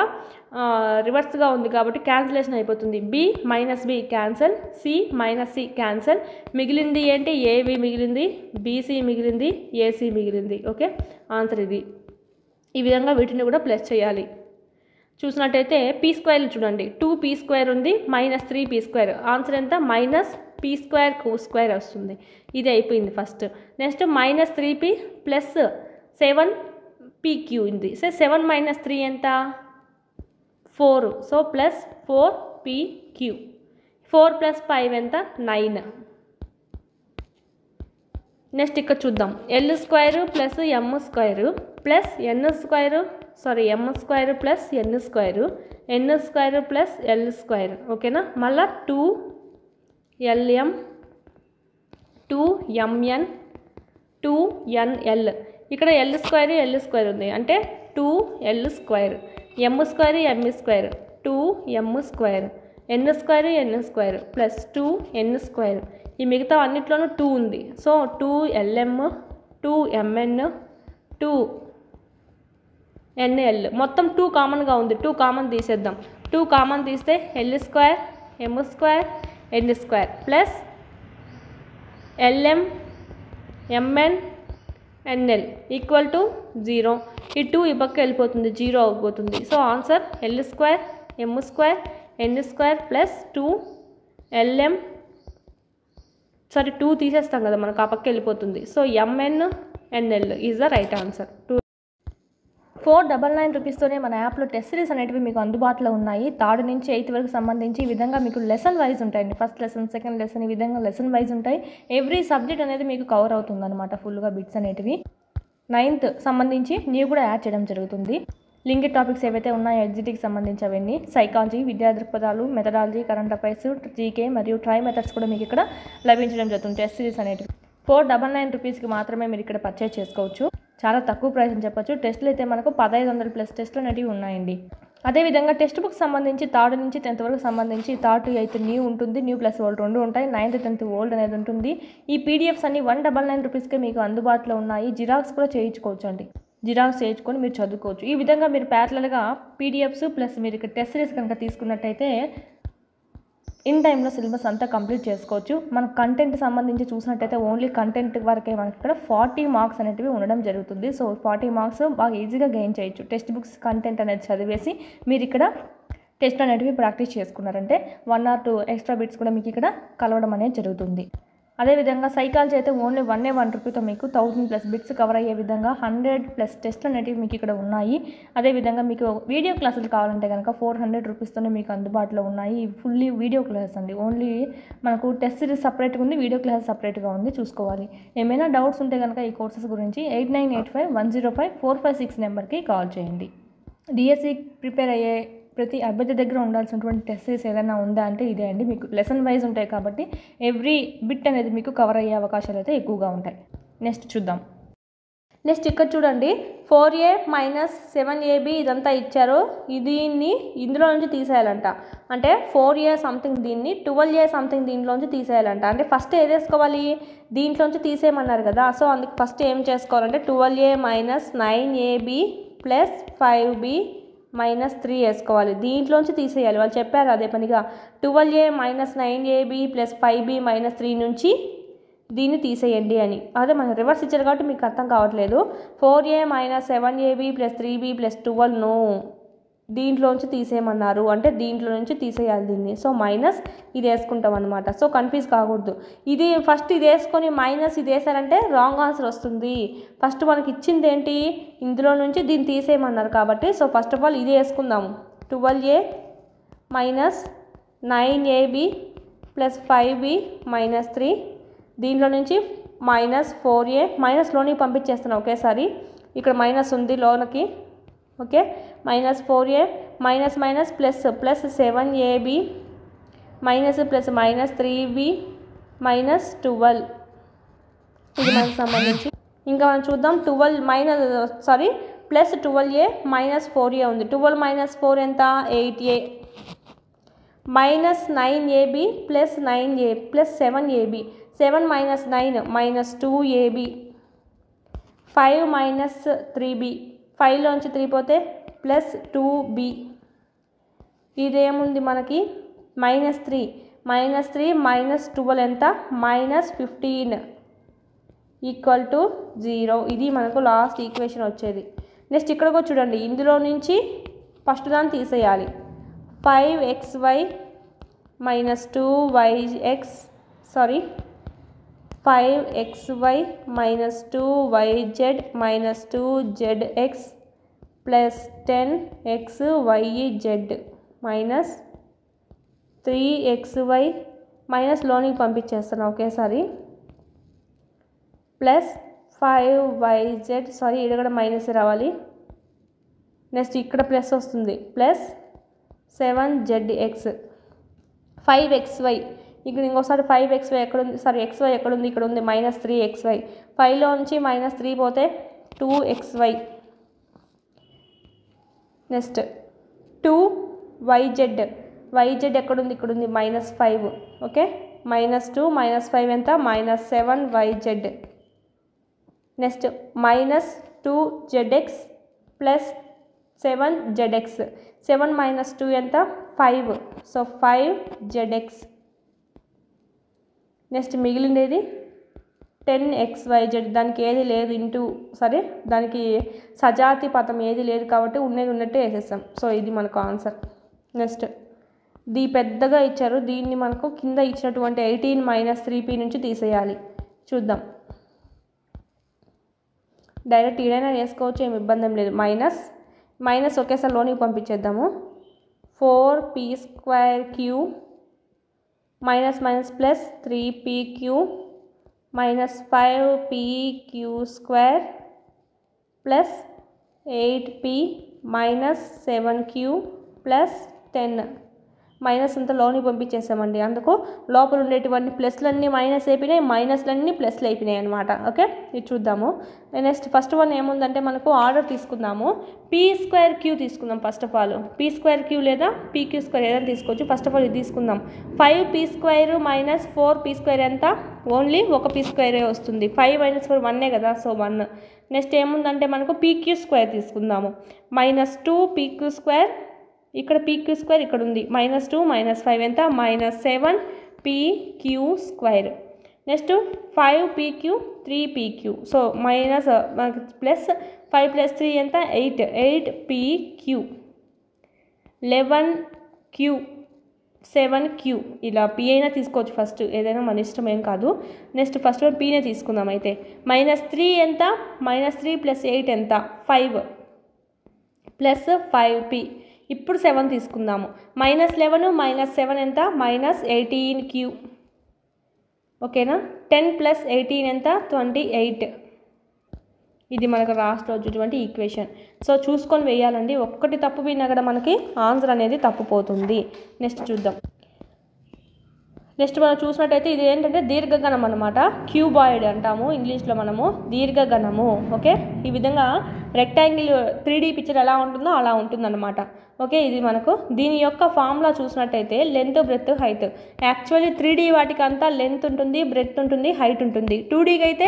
రివర్స్గా ఉంది కాబట్టి క్యాన్సిలేషన్ అయిపోతుంది. B minus B cancel, C minus C cancel. మిగిలింది ఏంటి, ఏబి మిగిలింది, బీసీ మిగిలింది, ఏసీ మిగిలింది. ఓకే, ఆన్సర్ ఇది. ఈ విధంగా వీటిని కూడా ప్లస్ చేయాలి. చూసినట్టయితే పీ స్క్వేర్ చూడండి, 2p² ఉంది, మైనస్ 3p². ఆన్సర్ ఎంత, మైనస్ p² q² వస్తుంది. ఇది అయిపోయింది first. Next minus 3p plus 7pq ఉంది. సో 7 మైనస్ 3 ఎంత, 4. So plus 4pq. 4 ప్లస్ 5 ఎంత, 9. నెక్స్ట్ ఇక్కడ చూద్దాం. l² plus m² plus m² plus n² plus l². ఓకేనా, మళ్ళా 2lm 2mn 2nl. ఇక్కడ l² ఉంది అంటే 2l², m² m² 2m², n² plus 2n². ఈ మిగతా అన్నిట్లోనూ 2 ఉంది. So 2lm 2mn 2nl. మొత్తం 2 కామన్గా ఉంది. 2 కామన్ తీసేద్దాం. 2 కామన్ తీస్తే l² m² n² plus lm mn nl equal to 0. ఈ 2 ఈ పక్క వెళ్ళిపోతుంది, 0 అయిపోతుంది. So answer l² m² n² plus 2lm 2 తీసేస్తాం కదా మనకు, ఆ పక్క వెళ్ళిపోతుంది. So mn nl is the right answer. 499 రూపీస్తోనే మన యాప్లో టెస్ట్ సిరీస్ అనేటివి మీకు అందుబాటులో ఉన్నాయి. 3rd నుంచి 8th వరకు సంబంధించి ఈ విధంగా మీకు లెసన్ వైజ్ ఉంటాయండి. ఫస్ట్ లెసన్, సెకండ్ లెసన్, ఈ విధంగా లెసన్ వైజ్ ఉంటాయి. ఎవ్రీ సబ్జెక్ట్ అనేది మీకు కవర్ అవుతుంది అనమాట ఫుల్గా బిట్స్ అనేటివి. 9th సంబంధించి న్యూ కూడా యాడ్ చేయడం జరుగుతుంది. లింక్డ్ టాపిక్స్ ఏవైతే ఉన్నాయో ఎగ్జిట్కి సంబంధించి అవన్నీ, సైకాలజీ, విద్యా దృక్పథాలు, మెథడాలజీ, కరెంట్ అఫైర్స్, జీకే మరియు ట్రై మెథడ్స్ కూడా మీకు ఇక్కడ లభించడం జరుగుతుంది. టెస్ట్ సిరీస్ అనేటివి 499 రూపీస్కి మాత్రమే మీరు ఇక్కడ పర్చేజ్ చేసుకోవచ్చు. చాలా తక్కువ ప్రైస్ అని చెప్పొచ్చు. టెస్టులు అయితే మనకు 1500+ టెస్టులు అనేవి ఉన్నాయండి. అదేవిధంగా టెక్స్ట్ బుక్ సంబంధించి 3rd నుంచి 10th వరకు సంబంధించి 3rd to 8th న్యూ ఉంటుంది, న్యూ ప్లస్ ఓల్డ్ 2 ఉంటాయి. 9th 10th ఓల్డ్ అనేది ఉంటుంది. ఈ పీడిఎఫ్స్ అన్ని 199 రూపీస్కే మీకు అందుబాటులో ఉన్నాయి. జిరాక్స్ కూడా చేయించుకోవచ్చు అండి. జిరాక్స్ చేయించుకొని మీరు చదువుకోవచ్చు. ఈ విధంగా మీరు ప్యారలల్గా పీడిఎఫ్స్ ప్లస్ మీరు ఇక్కడ టెస్ట్ సిరీస్ కనుక తీసుకున్నట్టయితే ఇన్ టైంలో సిలబస్ అంతా కంప్లీట్ చేసుకోవచ్చు. మన కంటెంట్ సంబంధించి చూసినట్టయితే ఓన్లీ కంటెంట్ వరకే మనకి ఇక్కడ 40 మార్క్స్ అనేటివి ఉండడం జరుగుతుంది. సో 40 మార్క్స్ బాగా ఈజీగా గెయిన్ చేయొచ్చు. టెక్స్ట్ బుక్స్ కంటెంట్ అనేది చదివేసి మీరు ఇక్కడ టెస్ట్ అనేటివి ప్రాక్టీస్ చేసుకున్నారంటే 1 or 2 ఎక్స్ట్రా బిట్స్ కూడా మీకు ఇక్కడ కలవడం అనేది జరుగుతుంది. అదేవిధంగా సైకాలజీ అయితే ఓన్లీ 1 రూపీతో మీకు 1000+ బిట్స్ కవర్ అయ్యే విధంగా 100+ టెస్ట్లు అనేటివి మీకు ఇక్కడ ఉన్నాయి. అదేవిధంగా మీకు వీడియో క్లాసులు కావాలంటే కనుక 400 రూపీస్తోనే మీకు అందుబాటులో ఉన్నాయి. ఫుల్లీ వీడియో క్లాసెస్ అండి. ఓన్లీ మనకు టెస్ట్ సిరీస్ సపరేట్గా ఉంది, వీడియో క్లాస్ సపరేట్గా ఉంది, చూసుకోవాలి. ఏమైనా డౌట్స్ ఉంటే కనుక ఈ కోర్సెస్ గురించి 8985105456 నెంబర్కి కాల్ చేయండి. డిఎస్సి ప్రిపేర్ అయ్యే ప్రతి అభ్యర్థి దగ్గర ఉండాల్సినటువంటి టెస్ట్ సిరీస్ ఏదైనా ఉందా అంటే ఇదే అండి. మీకు లెసన్ వైజ్ ఉంటాయి కాబట్టి ఎవ్రీ బిట్ అనేది మీకు కవర్ అయ్యే అవకాశాలు అయితే ఎక్కువగా ఉంటాయి. నెక్స్ట్ చూద్దాం. నెక్స్ట్ ఇక్కడ చూడండి, 4a మైనస్ 7ab ఇదంతా ఇచ్చారు. దీన్ని ఇందులో నుంచి తీసేయాలంట. అంటే 4a సంథింగ్ దీన్ని 12a సంథింగ్ దీంట్లోంచి తీసేయాలంట. అంటే ఫస్ట్ ఏది వేసుకోవాలి, దీంట్లోంచి తీసేయమన్నారు కదా. సో అందుకు ఫస్ట్ ఏం చేసుకోవాలంటే 12a minus 9ab plus 5b minus 3 వేసుకోవాలి. దీంట్లోంచి తీసేయాలి. వాళ్ళు చెప్పారు అదే పనిగా 12a minus 9ab plus 5b minus 3 నుంచి దీన్ని తీసేయండి అని. అదే మనం రివర్స్ ఇచ్చారు కాబట్టి మీకు అర్థం కావట్లేదు. 4a - 7ab + 3b + 12 నో, దీంట్లోంచి తీసేయమన్నారు అంటే దీంట్లో నుంచి తీసేయాలి దీన్ని. సో మైనస్ ఇది వేసుకుంటాం అనమాట. సో కన్ఫ్యూజ్ కాకూడదు. ఇది ఫస్ట్ ఇది వేసుకొని మైనస్ ఇది వేసారంటే రాంగ్ ఆన్సర్ వస్తుంది. ఫస్ట్ మనకి ఇచ్చింది ఏంటి, ఇందులో నుంచి దీన్ని తీసేయమన్నారు కాబట్టి సో ఫస్ట్ ఆఫ్ ఆల్ ఇది వేసుకుందాము. 12a - 9ab + 5b - 3, దీంట్లో నుంచి -4a మైనస్లోనికి పంపించేస్తున్నాం ఒకేసారి. ఇక్కడ మైనస్ ఉంది లోనకి. Okay, -4a minus plus 7ab minus plus -3b -12, ఇది మనకు సంబంధించి. ఇంకా మనం చూద్దాం. 12 ప్లస్ 12a -4a ఉంది. 12 - 4 ఎంత, 8a -9ab + 9a + 7ab 7 - 9 -2ab 5 - 3b 5లోంచి 3 పోతే +2b. ఇదేముంది మనకి -3 -12 ఎంత, -15 = 0. ఇది మనకు లాస్ట్ ఈక్వేషన్ వచ్చేది. నెక్స్ట్ ఇక్కడికి చూడండి, ఇందులో నుంచి ఫస్ట్ దాన్ని తీసేయాలి. 5xy - 2yx 5xy - 2yz - 2zx + 10xyz - 3xy మైనస్లోనికి పంపించేస్తాను ఒకేసారి +5yz ఇక్కడ కూడా మైనస్ రావాలి. నెక్స్ట్ ఇక్కడ ప్లస్ వస్తుంది +7zx 5xy. ఇక్కడ ఇంకోసారి 5xy ఎక్కడుంది, xy ఎక్కడుంది, ఇక్కడ ఉంది -3xy. 5లోంచి -3 పోతే 2xy. నెక్స్ట్ 2yz ఎక్కడుంది, ఇక్కడ ఉంది -5. ఓకే, -2 -5 ఎంత, -7yz. నెక్స్ట్ -2zx + 7zx 7 - 2 ఎంత, 5. So 5zx. నెక్స్ట్ మిగిలిండేది 10xyz. దానికి ఏది లేదు దానికి సజాతి పదం ఏది లేదు కాబట్టి ఉన్నది ఉన్నట్టు వేసేస్తాం. సో ఇది మనకు ఆన్సర్. నెక్స్ట్ పెద్దగా ఇచ్చారు, దీన్ని మనకు కింద ఇచ్చినటువంటి 18 - 3p నుంచి తీసేయాలి. చూద్దాం. డైరెక్ట్ ఏదైనా వేసుకోవచ్చు, ఏమి ఇబ్బంది లేదు. మైనస్ ఒకేసారి లోనికి పంపించేద్దాము. 4p² -3pq -5pq² +8p -7q +10. Minus అంతా లోనికి పంపించేసామండి. అందుకు లోపల ఉండేటువంటి ప్లస్లన్నీ మైనస్ అయిపోయినాయి, మైనస్లన్నీ ప్లస్లు అయిపోయినాయి అనమాట. ఓకే, ఇది చూద్దాము. నెక్స్ట్ ఫస్ట్ వన్ ఏముందంటే మనకు ఆర్డర్ తీసుకుందాము. p²q తీసుకుందాం. ఫస్ట్ ఆఫ్ ఆల్ p²q లేదా pq² ఏదైనా తీసుకోవచ్చు. ఫస్ట్ ఆఫ్ ఆల్ ఇది తీసుకుందాం. 5p² - 4p² ఎంత, ఓన్లీ ఒక p² వస్తుంది. 5 - 4 1 కదా, సో 1. నెక్స్ట్ ఏముందంటే మనకు pq² తీసుకుందాము. -2pq², ఇక్కడ pq² ఇక్కడ ఉంది. -2 - 5 ఎంత, -7pq². Next 5pq 3pq. So minus మనకి +5 + 3 ఎంత, 8pq 11q 7q. ఇలా p అయినా తీసుకోవచ్చు, ఫస్ట్ ఏదైనా మన ఇష్టం, ఏం కాదు. నెక్స్ట్ ఫస్ట్ వన్ pనే తీసుకుందాం. అయితే -3 ఎంత, -3 + 8 ఎంత, 5 +5p. ఇప్పుడు 7 తీసుకుందాము. -11 - 7 ఎంత, -18q. ఓకేనా. 10 + 18 ఎంత, 28. ఇది మనకు లాస్ట్ వచ్చేటువంటి ఈక్వేషన్. సో చూసుకొని వేయాలండి. ఒక్కటి తప్పు పోయినా కూడా మనకి ఆన్సర్ అనేది తప్పుపోతుంది. నెక్స్ట్ చూద్దాం. నెక్స్ట్ మనం చూసినట్టయితే ఇది ఏంటంటే దీర్ఘగణం అనమాట. క్యూబాయిడ్ అంటాము ఇంగ్లీష్లో మనము, దీర్ఘగణము. ఓకే, ఈ విధంగా రెక్టాంగిల్ 3D పిక్చర్ ఎలా ఉంటుందో అలా ఉంటుందన్నమాట. ఓకే, ఇది మనకు దీని యొక్క ఫార్ములా చూసినట్టయితే length, breath, height. Actually 3D వాటికి అంతా లెంత్ ఉంటుంది, బ్రెత్ ఉంటుంది, హైట్ ఉంటుంది. 2Dకి అయితే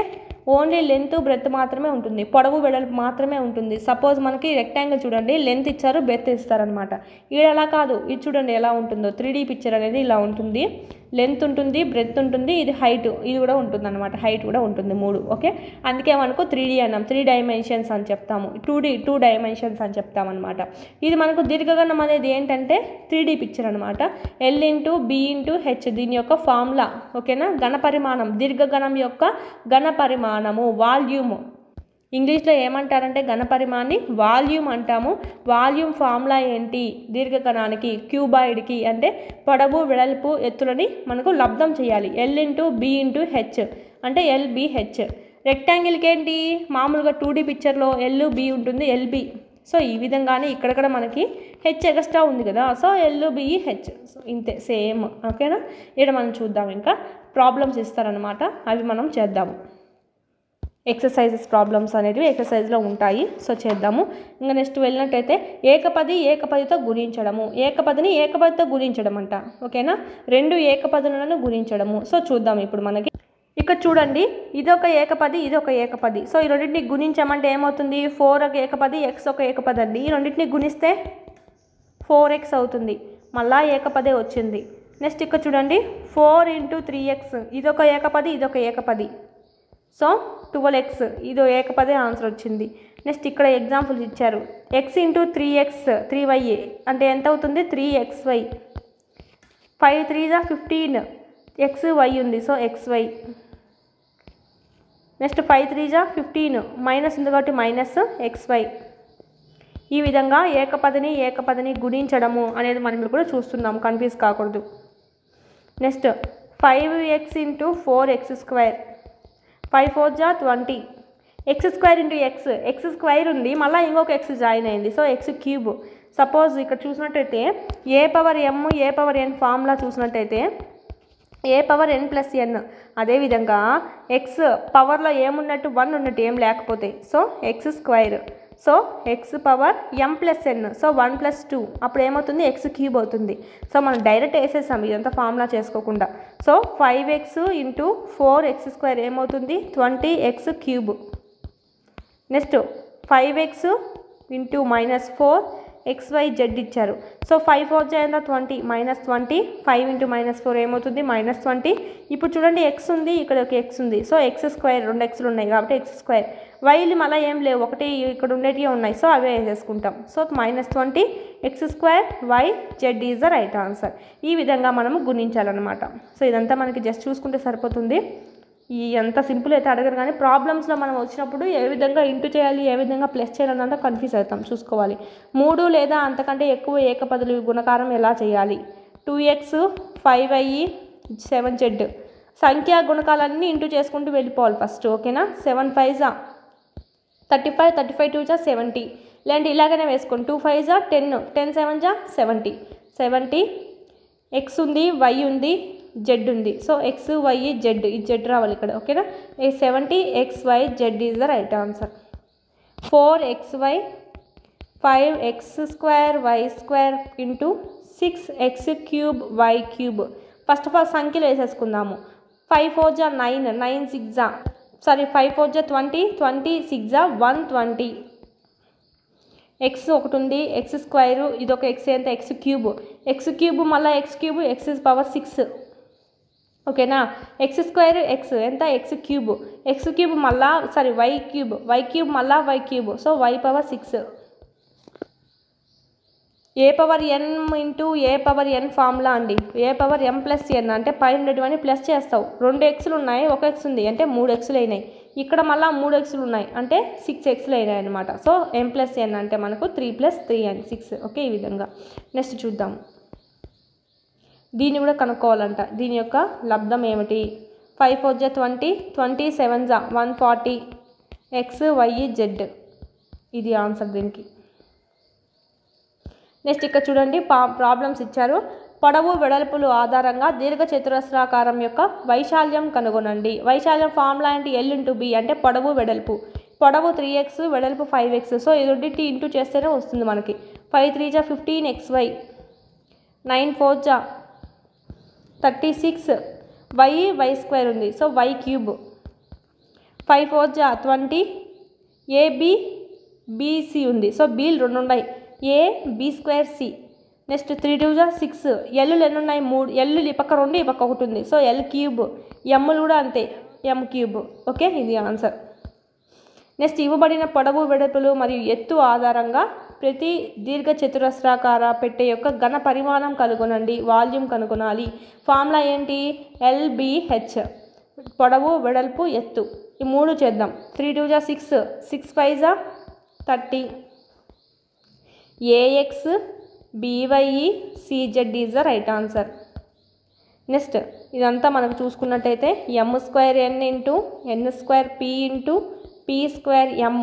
ఓన్లీ లెంత్, బ్రెత్ మాత్రమే ఉంటుంది, పొడవు వెడల్పు మాత్రమే ఉంటుంది. సపోజ్ మనకి రెక్టాంగిల్ చూడండి, లెంత్ ఇచ్చారు, బ్రెత్ ఇస్తారనమాట. ఇది అలా కాదు. ఇది చూడండి ఎలా ఉంటుందో, 3D పిక్చర్ అనేది ఇలా ఉంటుంది. లెంత్ ఉంటుంది, బ్రెడ్త్ ఉంటుంది, ఇది హైట్ ఇది కూడా ఉంటుంది అనమాట, హైట్ కూడా ఉంటుంది 3. ఓకే, అందుకే మనకు 3D అన్నాం, 3 డైమెన్షన్స్ అని చెప్తాము, 2 డైమెన్షన్స్ అని చెప్తామన్నమాట. ఇది మనకు దీర్ఘగణం అనేది ఏంటంటే 3D పిక్చర్ అనమాట. L × B × H దీని యొక్క ఫార్ములా. ఓకేనా, ఘనపరిమాణం, దీర్ఘగణం యొక్క ఘనపరిమాణము, వాల్యూమ్. ఇంగ్లీష్లో ఏమంటారంటే ఘనపరిమాణాన్ని వాల్యూమ్ అంటాము. వాల్యూమ్ ఫార్ములా ఏంటి దీర్ఘగణానికి, క్యూబాయిడ్కి అంటే పొడవు వెడల్పు ఎత్తులని మనకు లబ్ధం చేయాలి. L × B × H అంటే LBH. రెక్టాంగిల్కి ఏంటి, మామూలుగా 2D పిక్చర్లో LB ఉంటుంది, LB. సో ఈ విధంగానే ఇక్కడ మనకి H ఎక్స్ట్రా ఉంది కదా, సో LBH. సో ఇంతే, సేమ్. ఓకేనా, ఇక్కడ మనం చూద్దాం, ఇంకా ప్రాబ్లమ్స్ ఇస్తారనమాట, అవి మనం చేద్దాము. ఎక్సర్సైజెస్ ప్రాబ్లమ్స్ అనేవి ఎక్సర్సైజ్లో ఉంటాయి, సో చేద్దాము. ఇంకా నెక్స్ట్ వెళ్ళినట్టయితే ఏకపదితో గుణించడము, ఏకపదితో గుణించడం అంట. ఓకేనా, 2 ఏకపదులను గుణించడము. సో చూద్దాం ఇప్పుడు మనకి ఇక్కడ చూడండి, ఇదొక ఏకపది, ఇదొక ఏకపది. సో ఈ రెండింటిని గుణించామంటే ఏమవుతుంది, 4 ఒక ఏకపది, x ఒక ఏకపది అండి. ఈ రెండింటిని గుణిస్తే 4x అవుతుంది, మళ్ళా ఏకపదే వచ్చింది. నెక్స్ట్ ఇక్కడ చూడండి 4 × 3x, ఇదొక ఏకపది, ఇదొక ఏకపది. సో 12x, ఇది ఏకపదే ఆన్సర్ వచ్చింది. నెక్స్ట్ ఇక్కడ ఎగ్జాంపుల్స్ ఇచ్చారు, x × 3x 3y అంటే ఎంత అవుతుంది, 3xy. 5 × 3 = 15, xy ఉంది, సో xy. నెక్స్ట్ 5 × 3 = 15, మైనస్ ఉంది కాబట్టి -xy. ఈ విధంగా ఏకపదిని గుణించడము అనేది మనం కూడా చూస్తున్నాం, కన్ఫ్యూజ్ కాకూడదు. Next 5x × 4x², 5 × 4 = 20, x² × x² ఉంది, మళ్ళీ ఇంకొక x జాయిన్ అయింది, సో x³. సపోజ్ ఇక్కడ చూసినట్టయితే a⁴m ఫార్ములా చూసినట్టయితే a⁴n+n. అదేవిధంగా x పవర్లో ఏమున్నట్టు 1 ఉన్నట్టు, ఏం లేకపోతే, so x². So x⁴m+n, so 1 + 2, అప్పుడు ఏమవుతుంది, x³ అవుతుంది. సో మనం డైరెక్ట్ వేసేసాం, ఇదంతా ఫార్ములా చేసుకోకుండా. సో 5x × 4x² ఏమవుతుంది, 20x³. నెక్స్ట్ 5x × -4xyz ఇచ్చారు. సో 5 × 4 = 20, -20, 5 × -4 ఏమవుతుంది, -20. ఇప్పుడు చూడండి x ఉంది, ఇక్కడ ఒక x ఉంది, సో x², 2 x'లు ఉన్నాయి కాబట్టి x². వైలు మళ్ళీ ఏం లేవు, ఒకటి ఇక్కడ ఉండేటివి ఉన్నాయి, సో అవే వేసేసుకుంటాం. So -20 x²yz is the right answer. ఈ విధంగా మనము గుణించాలన్నమాట. సో ఇదంతా మనకి జస్ట్ చూసుకుంటే సరిపోతుంది. ఈ ఎంత సింపుల్ అయితే అడగరు, కానీ ప్రాబ్లమ్స్లో మనం వచ్చినప్పుడు ఏ విధంగా ఇంటూ చేయాలి, ఏ విధంగా ప్లస్ చేయాలన్నంతా కన్ఫ్యూజ్ అవుతాం, చూసుకోవాలి. 3 లేదా అంతకంటే ఎక్కువ ఏకపదులు గుణకారం ఎలా చేయాలి, 2x 5y 7z. సంఖ్యా గుణకాలన్నీ ఇంటూ చేసుకుంటూ వెళ్ళిపోవాలి ఫస్ట్. ఓకేనా, 7 × 5 = 35, 35 × 2 = 70. లేదంటే ఇలాగనే వేసుకోండి, 2 × 5 = 10, 10 × 7 = 70. 70 x ఉంది, y ఉంది, z ఉంది, సో x y z, ఈ z రావాలి ఇక్కడ. ఓకేనా, 70 xyz is the right answer. 4xy 5x² y² × 6x³ first of all సంఖ్యలు వేసేసుకుందాము. 5 × 4 = 9, 9 × 6 = 5 × 4 = 20, 20 × 6 = 120. x ఒకటి ఉంది, x², ఇదొక x ఎంత, x³ మళ్ళీ x³ x⁴6. ఓకేనా, x² x ఎంత, x³ మళ్ళా y³ మళ్ళా y³, so y⁴6. a⁴n × a⁴n formula అండి. a⁴m+n అంటే పైన ఉండేటివన్నీ ప్లస్ చేస్తావు. 2 x'లు ఉన్నాయి, ఒక x ఉంది అంటే 3 x'లు అయినాయి. ఇక్కడ మళ్ళీ 3 x'లు ఉన్నాయి అంటే 6 x'లు అయినాయి అనమాట. సో m+n అంటే మనకు 3 + 3 అని 6. ఓకే, ఈ విధంగా. నెక్స్ట్ చూద్దాం, దీన్ని కూడా కనుక్కోవాలంట. దీని యొక్క లబ్ధం ఏమిటి, 5 × 4 = 20, 20 × 7 = 140 xyz. ఇది ఆన్సర్ దీనికి. నెక్స్ట్ ఇక్కడ చూడండి, ప్రాబ్లమ్స్ ఇచ్చారు. పొడవు వెడల్పులు ఆధారంగా దీర్ఘచతురస్రాకారం యొక్క వైశాల్యం కనుగొనండి. వైశాల్యం ఫార్ములా ఏంటి, L × B అంటే పొడవు వెడల్పు. పొడవు 3x, వెడల్పు 5x. సో ఈ రెండింటి ఇంటూ చేస్తేనే వస్తుంది మనకి. 5 × 3 = 15xy, 9 × 4 = 36 y² ఉంది, సో y³. 5 × 4 = 20 AB BC ఉంది, సో బీలు 2 ఉన్నాయి, A B² C. నెక్స్ట్ 3 2 6, ఎల్లులు ఎన్ని ఉన్నాయి 3, ఎల్లులు ఈ పక్క 2 ఈ పక్క 1 ఉంది. సో ఎల్ క్యూబ్, ఎమ్ములు కూడా అంతే ఎమ్ క్యూబ్. ఓకే, ఇది ఆన్సర్. నెక్స్ట్ ఇవ్వబడిన పొడవు వెడల్పులు మరియు ఎత్తు ఆధారంగా ప్రతి దీర్ఘ చతురస్రాకార పెట్టె యొక్క ఘన పరిమాణం కనుగొనండి, వాల్యూమ్ కనుగొనాలి. ఫార్ములా ఏంటి? LBH, పొడవు వెడల్పు ఎత్తు. ఈ 3 చేద్దాం. 3 2 6, 6 5 30, AX BYE CZ is the right answer. Next ఇదంతా మనకు చూసుకున్నట్టయితే m² n into n² p into p² m.